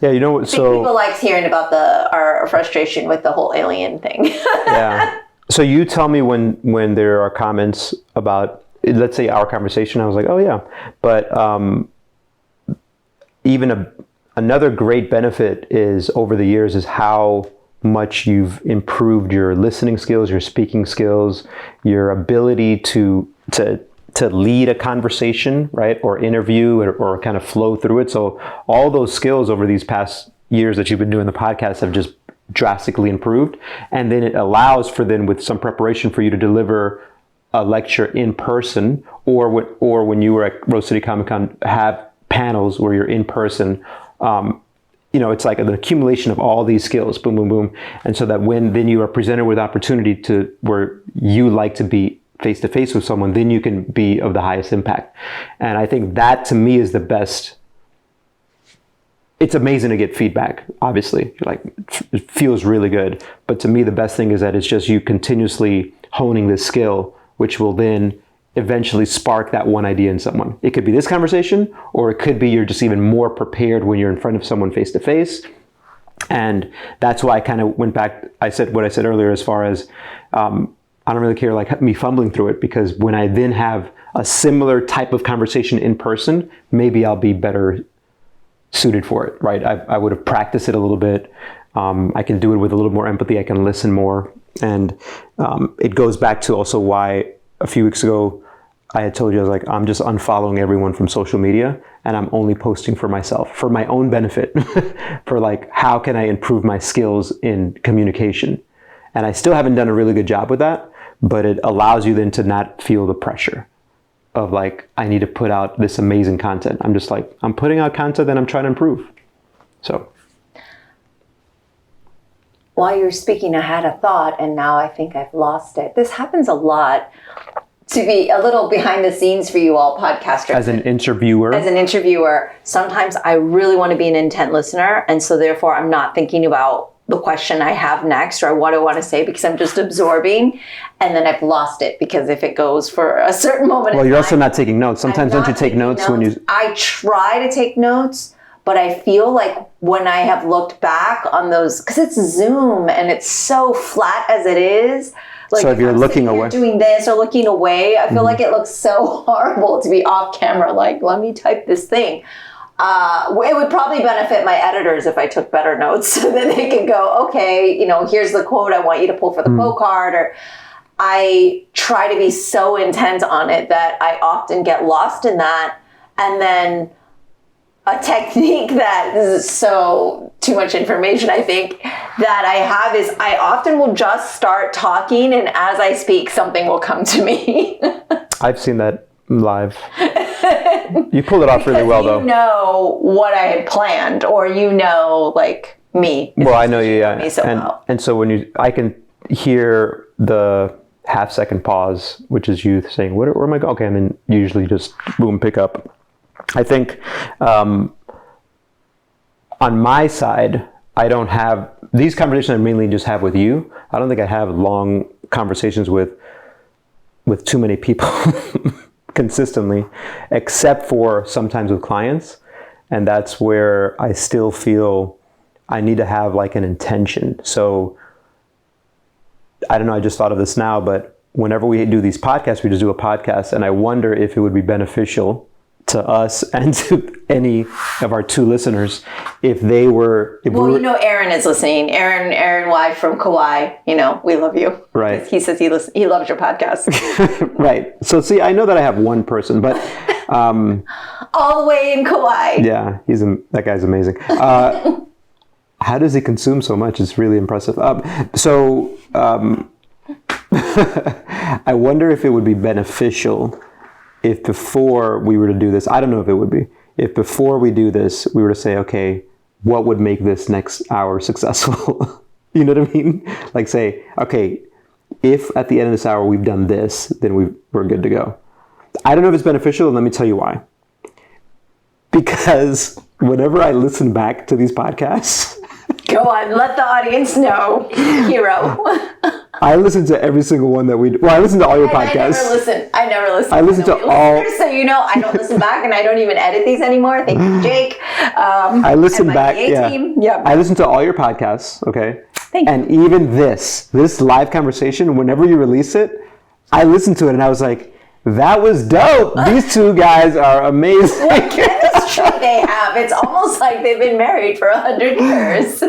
Speaker 2: Yeah, so
Speaker 3: people liked hearing about our frustration with the whole alien thing.
Speaker 2: Yeah. So you tell me when there are comments about, let's say, our conversation. I was like, oh yeah, but even another great benefit is over the years is how much you've improved your listening skills, your speaking skills, your ability to lead a conversation, right? Or interview or kind of flow through it. So all those skills over these past years that you've been doing the podcast have just drastically improved. And then it allows for then with some preparation for you to deliver a lecture in person or when you were at Rose City Comic-Con, have panels where you're in person. It's like an accumulation of all these skills, boom, boom, boom. And so that when then you are presented with opportunity to where you like to be face to face with someone, then you can be of the highest impact. And I think that to me is the best. It's amazing to get feedback, obviously. It feels really good. But to me, the best thing is that it's just you continuously honing this skill, which will then eventually spark that one idea in someone. It could be this conversation, or it could be you're just even more prepared when you're in front of someone face to face. And that's why I kind of went back. I said what I said earlier as far as I don't really care like me fumbling through it, because when I then have a similar type of conversation in person, maybe I'll be better suited for it, right? I would have practiced it a little bit. I can do it with a little more empathy. I can listen more. And it goes back to also why a few weeks ago, I had told you, I was like, I'm just unfollowing everyone from social media and I'm only posting for myself, for my own benefit, for like, how can I improve my skills in communication? And I still haven't done a really good job with that, but it allows you then to not feel the pressure of like, I need to put out this amazing content. I'm just like, I'm putting out content that I'm trying to improve. So.
Speaker 3: While you're speaking, I had a thought and now I think I've lost it. This happens a lot. To be a little behind the scenes for you all podcasters.
Speaker 2: As an interviewer,
Speaker 3: sometimes I really want to be an intent listener. And so therefore I'm not thinking about the question I have next or what I want to say, because I'm just absorbing, and then I've lost it because if it goes for a certain moment.
Speaker 2: Well, you're also not taking notes. Sometimes don't you take notes when you...
Speaker 3: I try to take notes, but I feel like when I have looked back on those, because it's Zoom and it's so flat as it is. Like,
Speaker 2: so if you're looking away,
Speaker 3: doing this or looking away, I feel like it looks so horrible to be off camera. Like, let me type this thing. It would probably benefit my editors if I took better notes so that they could go, okay, here's the quote I want you to pull for the quote card. Or I try to be so intent on it that I often get lost in that. And then a technique that, this is so too much information, I think, that I have is I often will just start talking, and as I speak, something will come to me.
Speaker 2: I've seen that live. You pulled it off really well, though.
Speaker 3: You know what I had planned, or like me.
Speaker 2: Well, I know you, yeah.
Speaker 3: Me so well.
Speaker 2: And so I can hear the half-second pause, which is you saying, where am I going? Okay, and then you usually just boom, pick up. I think on my side, I don't have these conversations. I mainly just have with you. I don't think I have long conversations with too many people consistently, except for sometimes with clients, and that's where I still feel I need to have like an intention. So I don't know. I just thought of this now, but whenever we do these podcasts, we just do a podcast, and I wonder if it would be beneficial to us and to any of our 2 listeners if they were...
Speaker 3: Aaron is listening. Aaron Y from Kauai, we love you.
Speaker 2: Right.
Speaker 3: He says he loves your podcast.
Speaker 2: Right. So see, I know that I have one person, but...
Speaker 3: all the way in Kauai.
Speaker 2: Yeah, that guy's amazing. How does he consume so much? It's really impressive. I wonder if it would be beneficial if before we were to do this, I don't know if it would be, if before we do this, we were to say, okay, what would make this next hour successful? You know what I mean? Like say, okay, if at the end of this hour we've done this, then we're good to go. I don't know if it's beneficial, and let me tell you why. Because whenever I listen back to these podcasts...
Speaker 3: Go on, let the audience know, hero.
Speaker 2: I listen to every single one that I listen to all your podcasts.
Speaker 3: I never listen.
Speaker 2: I listen to all.
Speaker 3: So I don't listen back, and I don't even edit these anymore. Thank you, Jake.
Speaker 2: I listen back. Yeah.
Speaker 3: Yep.
Speaker 2: I listen to all your podcasts. Okay.
Speaker 3: Thank you.
Speaker 2: And even this live conversation, whenever you release it, I listened to it and I was like, that was dope. These 2 guys are amazing.
Speaker 3: What chemistry they have. It's almost like they've been married for 100 years.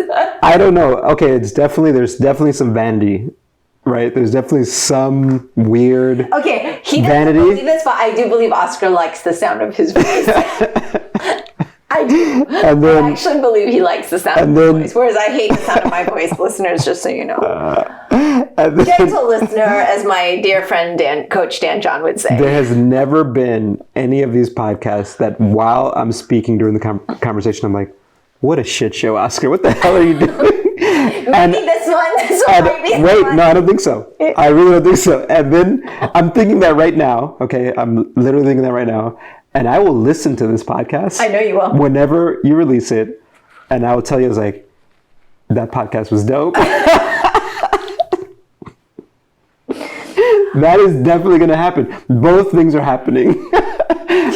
Speaker 2: I don't know. Okay, there's definitely some vanity, right? There's definitely some weird
Speaker 3: Okay, he doesn't
Speaker 2: vanity.
Speaker 3: believe this, but I do believe Oscar likes the sound of his voice. I do.
Speaker 2: And then,
Speaker 3: I actually believe he likes the sound of my voice, whereas I hate the sound of my voice, listeners, just so you know. Gentle listener, as my dear friend Coach Dan John would say.
Speaker 2: There has never been any of these podcasts that while I'm speaking during the conversation, I'm like, what a shit show, Oscar. What the hell are you doing?
Speaker 3: Maybe this one might be
Speaker 2: wait,
Speaker 3: one.
Speaker 2: no, I don't think so. I really don't think so. And then I'm thinking that right now, okay? I'm literally thinking that right now. And I will listen to this podcast.
Speaker 3: I know you will.
Speaker 2: Whenever you release it. And I will tell you, I was like, that podcast was dope. That is definitely going to happen. Both things are happening.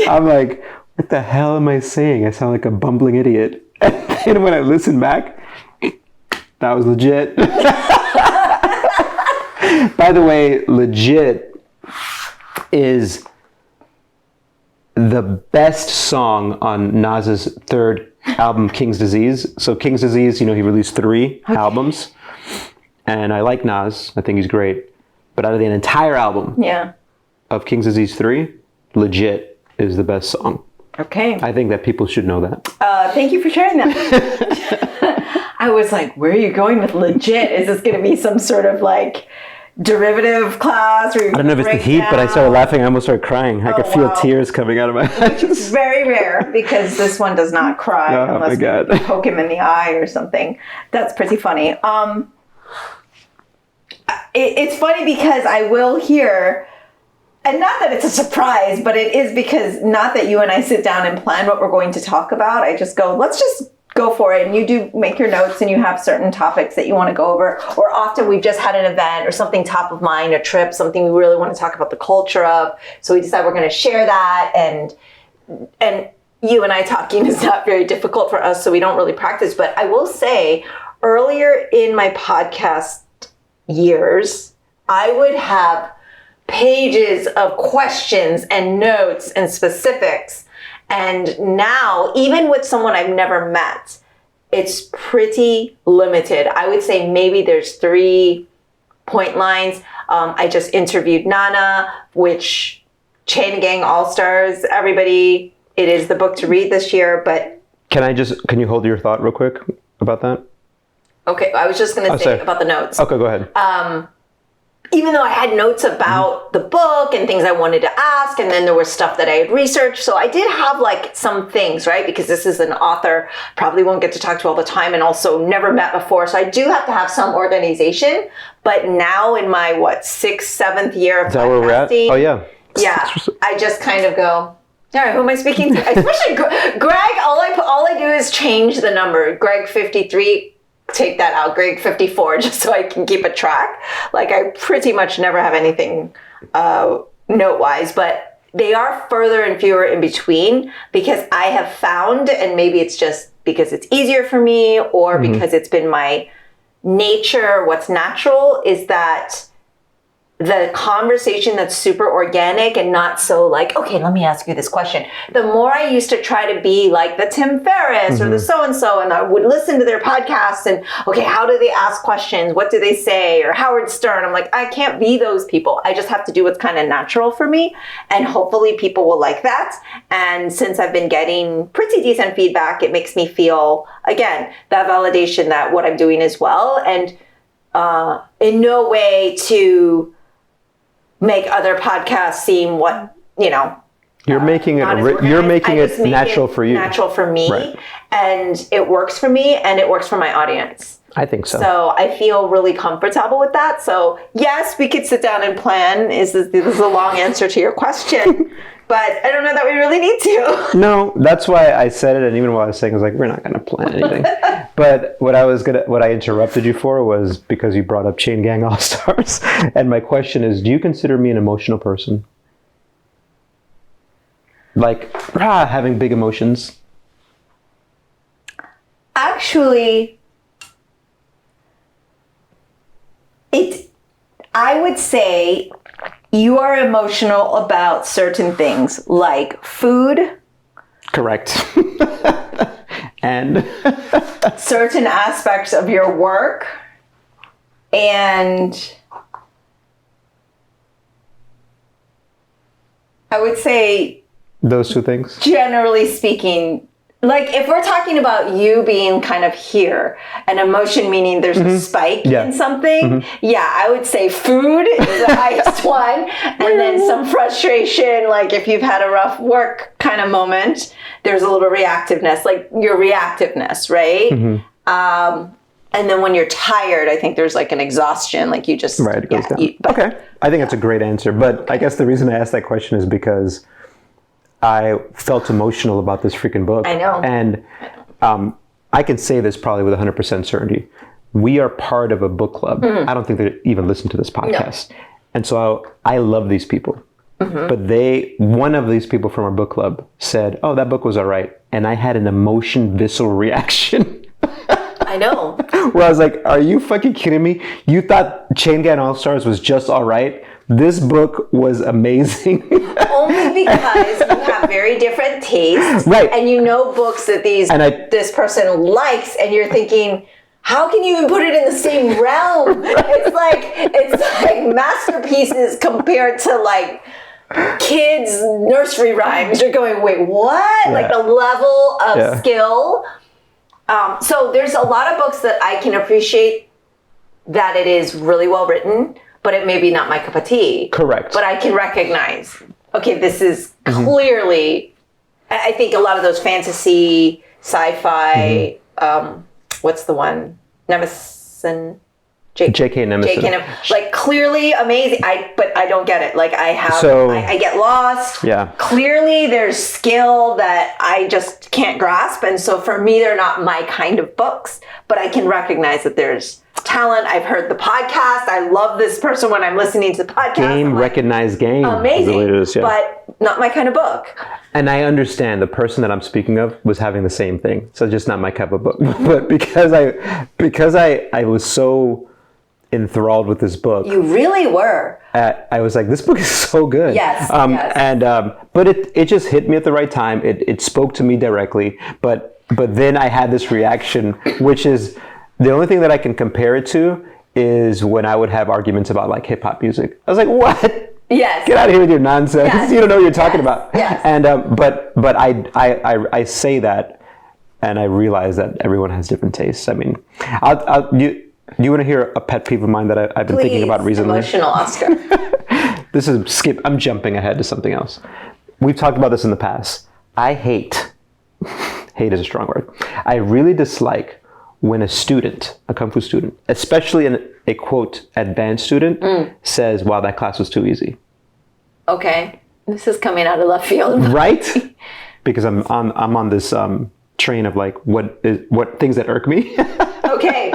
Speaker 2: I'm like, what the hell am I saying? I sound like a bumbling idiot. And when I listen back, that was legit. By the way, legit is the best song on Nas's 3rd album, King's Disease. So King's Disease, he released 3 albums. And I like Nas. I think he's great. But out of the entire album of King's Disease 3, Legit is the best song.
Speaker 3: Okay.
Speaker 2: I think that people should know that.
Speaker 3: Thank you for sharing that. I was like, where are you going with legit? Is this going to be some sort of like derivative class? Or
Speaker 2: I don't know if it's the heat, but I started laughing. I almost started crying. I could feel tears coming out of my eyes.
Speaker 3: Which is very rare because this one does not cry unless you poke him in the eye or something. That's pretty funny. It's funny because I will hear, and not that it's a surprise, but it is because not that you and I sit down and plan what we're going to talk about. I just go, let's just go for it. And you do make your notes and you have certain topics that you want to go over. Or often we've just had an event or something top of mind, a trip, something we really want to talk about the culture of. So we decide we're going to share that. And you and I talking is not very difficult for us, so we don't really practice. But I will say, earlier in my podcast years, I would have pages of questions and notes and specifics. And now, even with someone I've never met, it's pretty limited. I would say maybe there's 3 point lines. I just interviewed Nana, which Chain Gang All-Stars, everybody, it is the book to read this year, but...
Speaker 2: Can you hold your thought real quick about that?
Speaker 3: Okay, I was just going to say about the notes.
Speaker 2: Okay, go ahead.
Speaker 3: Even though I had notes about the book and things I wanted to ask, and then there was stuff that I had researched. So I did have like some things, right? Because this is an author, probably won't get to talk to all the time, and also never met before. So I do have to have some organization. But now in my, 6th, 7th year of
Speaker 2: Is that where we're at? Oh, yeah.
Speaker 3: Yeah, I just kind of go, all right, who am I speaking to? Especially Greg, all I do is change the number. Greg 53, take that out. Greg 54, just so I can keep a track. Like, I pretty much never have anything note-wise, but they are further and fewer in between because I have found, and maybe it's just because it's easier for me or because it's been my nature, what's natural, is that the conversation that's super organic and not so like, okay, let me ask you this question. The more I used to try to be like the Tim Ferriss or the so-and-so, and I would listen to their podcasts and, okay, how do they ask questions? What do they say? Or Howard Stern. I'm like, I can't be those people. I just have to do what's kind of natural for me. And hopefully people will like that. And since I've been getting pretty decent feedback, it makes me feel, again, that validation that what I'm doing is well. And in no way to make other podcasts seem
Speaker 2: you're making it natural for you.
Speaker 3: Natural for me.
Speaker 2: Right.
Speaker 3: And it works for me and it works for my audience.
Speaker 2: I think so.
Speaker 3: So I feel really comfortable with that. So yes, we could sit down and plan. This is a long answer to your question. But I don't know that we really need to.
Speaker 2: No, that's why I said it. And even while I was saying, I was like, we're not going to plan anything. But what I interrupted you for was because you brought up Chain Gang All-Stars. And my question is, do you consider me an emotional person? Like, having big emotions?
Speaker 3: Actually, I would say you are emotional about certain things like food.
Speaker 2: Correct. And
Speaker 3: certain aspects of your work. And I would say
Speaker 2: those 2 things.
Speaker 3: Generally speaking, like if we're talking about you being kind of here, an emotion meaning there's a spike in something, I would say food is the highest one. And then some frustration, like if you've had a rough work kind of moment, there's a little reactiveness, like your reactiveness, right? And then when you're tired, I think there's like an exhaustion, like you just...
Speaker 2: Right, it goes down. Okay, I think that's a great answer. But I guess the reason I asked that question is because I felt emotional about this freaking book.
Speaker 3: I know.
Speaker 2: And I can say this probably with 100% certainty. We are part of a book club. I don't think they even listen to this podcast. No. And so I love these people. But one of these people from our book club said, oh, that book was all right. And I had an visceral reaction.
Speaker 3: I know.
Speaker 2: Where I was like, are you fucking kidding me? You thought Chain Gang All-Stars was just all right? This book was amazing.
Speaker 3: Only because you have very different tastes.
Speaker 2: Right.
Speaker 3: And you know books that this person likes, and you're thinking, how can you even put it in the same realm? It's like masterpieces compared to like kids' nursery rhymes. You're going, wait, what? Yeah. Like the level of skill. So there's a lot of books that I can appreciate that it is really well written, but it may be not my cup of tea.
Speaker 2: Correct.
Speaker 3: But I can recognize, okay, this is clearly, I think a lot of those fantasy, sci-fi, what's the one? Nemesis.
Speaker 2: J.K. Nemesis.
Speaker 3: Like clearly amazing, but I don't get it. Like I get lost.
Speaker 2: Yeah.
Speaker 3: Clearly there's skill that I just can't grasp. And so for me, they're not my kind of books, but I can recognize that there's talent. I've heard the podcast. I love this person when I'm listening to the podcast.
Speaker 2: Game, recognized game.
Speaker 3: Amazing, but not my kind of book.
Speaker 2: And I understand the person that I'm speaking of was having the same thing. So just not my cup of book. But because I was so enthralled with this book.
Speaker 3: You really were.
Speaker 2: I was like, this book is so good.
Speaker 3: Yes.
Speaker 2: And but it just hit me at the right time. It spoke to me directly. But then I had this reaction, which is the only thing that I can compare it to is when I would have arguments about like hip hop music. I was like, what?
Speaker 3: Yes.
Speaker 2: Get out of here with your nonsense.
Speaker 3: Yes.
Speaker 2: You don't know what you're talking about.
Speaker 3: Yes.
Speaker 2: And but I say that, and I realize that everyone has different tastes. I mean, do you want to hear a pet peeve of mine that I've been thinking about recently?
Speaker 3: Emotional Oscar.
Speaker 2: This is skip. I'm jumping ahead to something else. We've talked about this in the past. I hate is a strong word. I really dislike when a student, a Kung Fu student, especially a quote advanced student, says, "Wow, that class was too easy."
Speaker 3: Okay, this is coming out of left field,
Speaker 2: right? Because I'm on this train of like what things that irk me.
Speaker 3: Okay.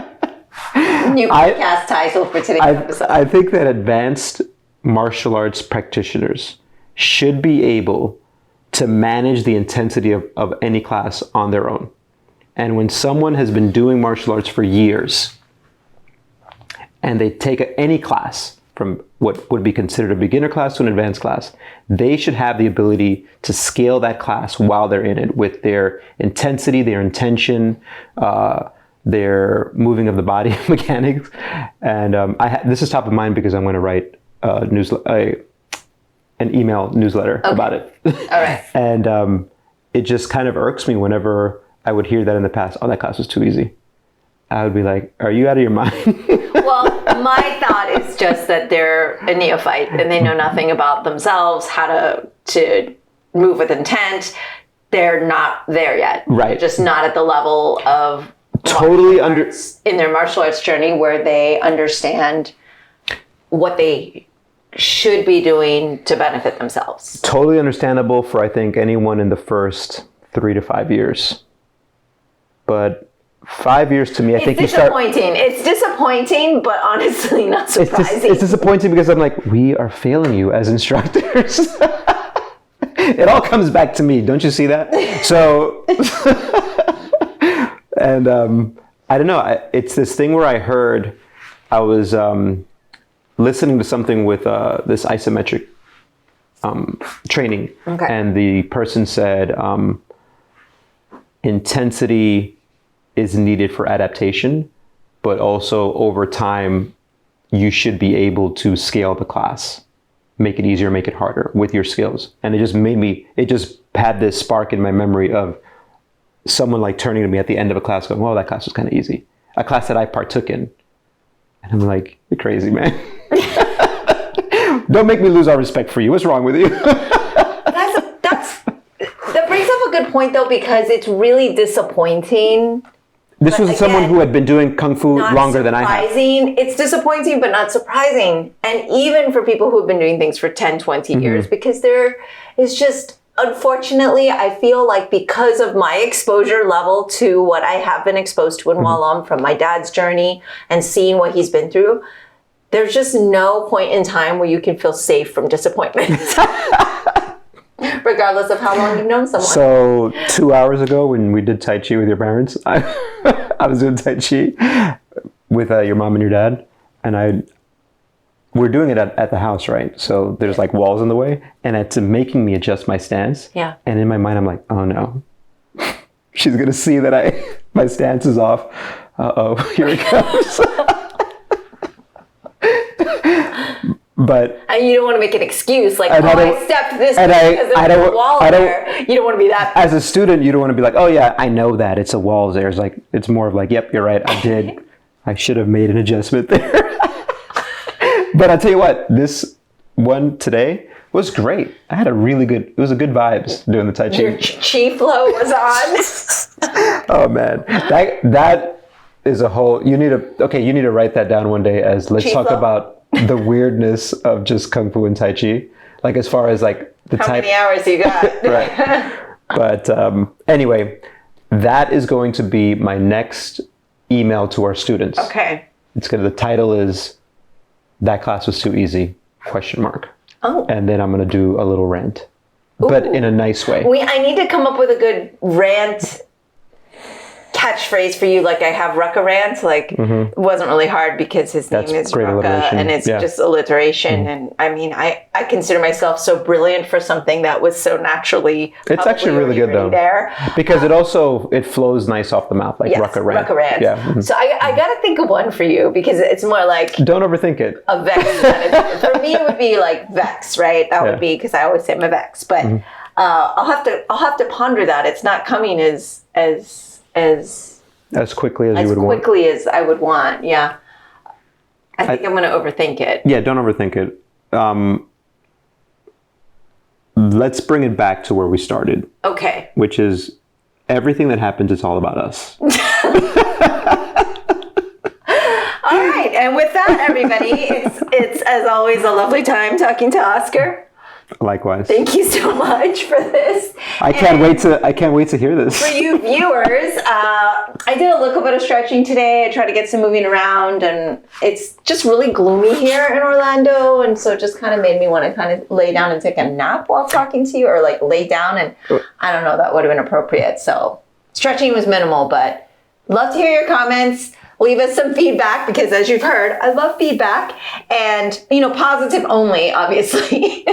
Speaker 3: New podcast title for today's episode.
Speaker 2: I think that advanced martial arts practitioners should be able to manage the intensity of any class on their own. And when someone has been doing martial arts for years and they take any class from what would be considered a beginner class to an advanced class, they should have the ability to scale that class while they're in it with their intensity, their intention, their moving of the body mechanics. And this is top of mind because I'm going to write an email newsletter about it.
Speaker 3: All right.
Speaker 2: And it just kind of irks me whenever I would hear that in the past. Oh, that class was too easy. I would be like, are you out of your mind?
Speaker 3: Well, my thought is just that they're a neophyte and they know nothing about themselves, how to move with intent. They're not there yet.
Speaker 2: Right.
Speaker 3: They're just not at the level of
Speaker 2: totally
Speaker 3: in their martial arts journey where they understand what they should be doing to benefit themselves.
Speaker 2: Totally understandable for, I think, anyone in the first 3 to 5 years. But 5 years to me, I think you start...
Speaker 3: It's disappointing, but honestly not surprising.
Speaker 2: It's disappointing because I'm like, we are failing you as instructors. It all comes back to me. Don't you see that? So... And I don't know. It's this thing where I was listening to something with this isometric training. Okay. And the person said intensity is needed for adaptation, but also over time, you should be able to scale the class, make it easier, make it harder with your skills. And it just had this spark in my memory of someone like turning to me at the end of a class going, well, that class was kind of easy. A class that I partook in. And I'm like, you're crazy, man. Don't make me lose our respect for you. What's wrong with you?
Speaker 3: That brings up a good point, though, because it's really disappointing.
Speaker 2: This was someone who had been doing Kung Fu longer than I have.
Speaker 3: It's disappointing, but not surprising. And even for people who have been doing things for 10, 20 years, because there is just... Unfortunately, I feel like because of my exposure level to what I have been exposed to in Wah Lum from my dad's journey and seeing what he's been through, there's just no point in time where you can feel safe from disappointment. Regardless of how long you've known someone.
Speaker 2: So 2 hours ago when we did Tai Chi with your parents, I was doing Tai Chi with your mom and your dad, and we're doing it at the house, right? So there's like walls in the way, and it's making me adjust my stance.
Speaker 3: Yeah.
Speaker 2: And in my mind, I'm like, oh no, she's gonna see that my stance is off. Uh-oh, here it comes.
Speaker 3: And you don't want to make an excuse like, I stepped this because there's a wall there. You don't want to be that.
Speaker 2: As a student, you don't want to be like, oh yeah, I know that it's a wall there. It's more of like, yep, you're right. I should have made an adjustment there. But I'll tell you what, this one today was great. I had it was a good vibes doing the Tai Chi.
Speaker 3: Your chi flow was on.
Speaker 2: Oh man, that is a whole, you need to write that down one day as let's talk about the weirdness of just Kung Fu and Tai Chi. Like as far as like
Speaker 3: how many hours you got.
Speaker 2: Right. But anyway, that is going to be my next email to our students.
Speaker 3: Okay.
Speaker 2: The title is, that class was too easy, ?
Speaker 3: Oh.
Speaker 2: And then I'm going to do a little rant, but in a nice way.
Speaker 3: I need to come up with a good rant catchphrase for you, like I have Ruckarant, like it wasn't really hard because his name is
Speaker 2: great
Speaker 3: Rucka
Speaker 2: alliteration.
Speaker 3: and it's just alliteration. And I mean, I consider myself so brilliant for something that was so naturally.
Speaker 2: It's actually really good though, because it flows nice off the mouth, like Ruckarant. Yeah.
Speaker 3: So I got to think of one for you because it's more like.
Speaker 2: Don't overthink it.
Speaker 3: A Vex kind of thing. For me, it would be like Vex, right? That would be because I always say I'm a Vex, but I'll have to ponder that. It's not coming as
Speaker 2: quickly as you would want.
Speaker 3: As quickly as I would want. Yeah. I think I'm going to overthink it.
Speaker 2: Yeah, don't overthink it. Let's bring it back to where we started.
Speaker 3: Okay.
Speaker 2: Which is everything that happens, it's all about us.
Speaker 3: All right. And with that, everybody, it's as always a lovely time talking to Oscar.
Speaker 2: Likewise.
Speaker 3: Thank you so much for this.
Speaker 2: I can't wait to hear this.
Speaker 3: For you viewers, I did a little bit of stretching today. I tried to get some moving around, and it's just really gloomy here in Orlando, and so it just kind of made me want to kind of lay down and take a nap while talking to you, or like lay down, and I don't know, that would have been appropriate. So stretching was minimal, but love to hear your comments. Leave us some feedback because, as you've heard, I love feedback, and positive only, obviously.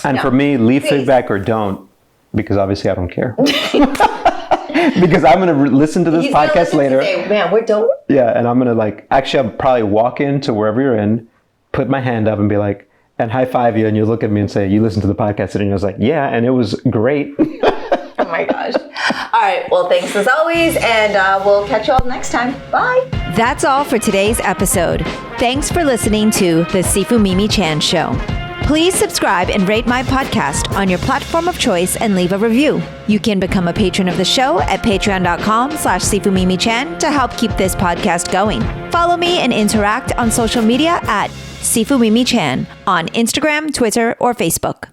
Speaker 2: And for me, leave feedback or don't, because obviously I don't care. Because I'm going to listen to this podcast later.
Speaker 3: Say, man, we're done.
Speaker 2: Yeah, and I'm going to I'll probably walk into wherever you're in, put my hand up and be like, and high five you, and you look at me and say, you listened to the podcast, and I was like, yeah, and it was great.
Speaker 3: Oh my gosh. All right. Well, thanks as always, and we'll catch you all next time. Bye.
Speaker 1: That's all for today's episode. Thanks for listening to the Sifu Mimi Chan Show. Please subscribe and rate my podcast on your platform of choice and leave a review. You can become a patron of the show at patreon.com/SifuMimiChan to help keep this podcast going. Follow me and interact on social media at Sifu Mimi Chan on Instagram, Twitter, or Facebook.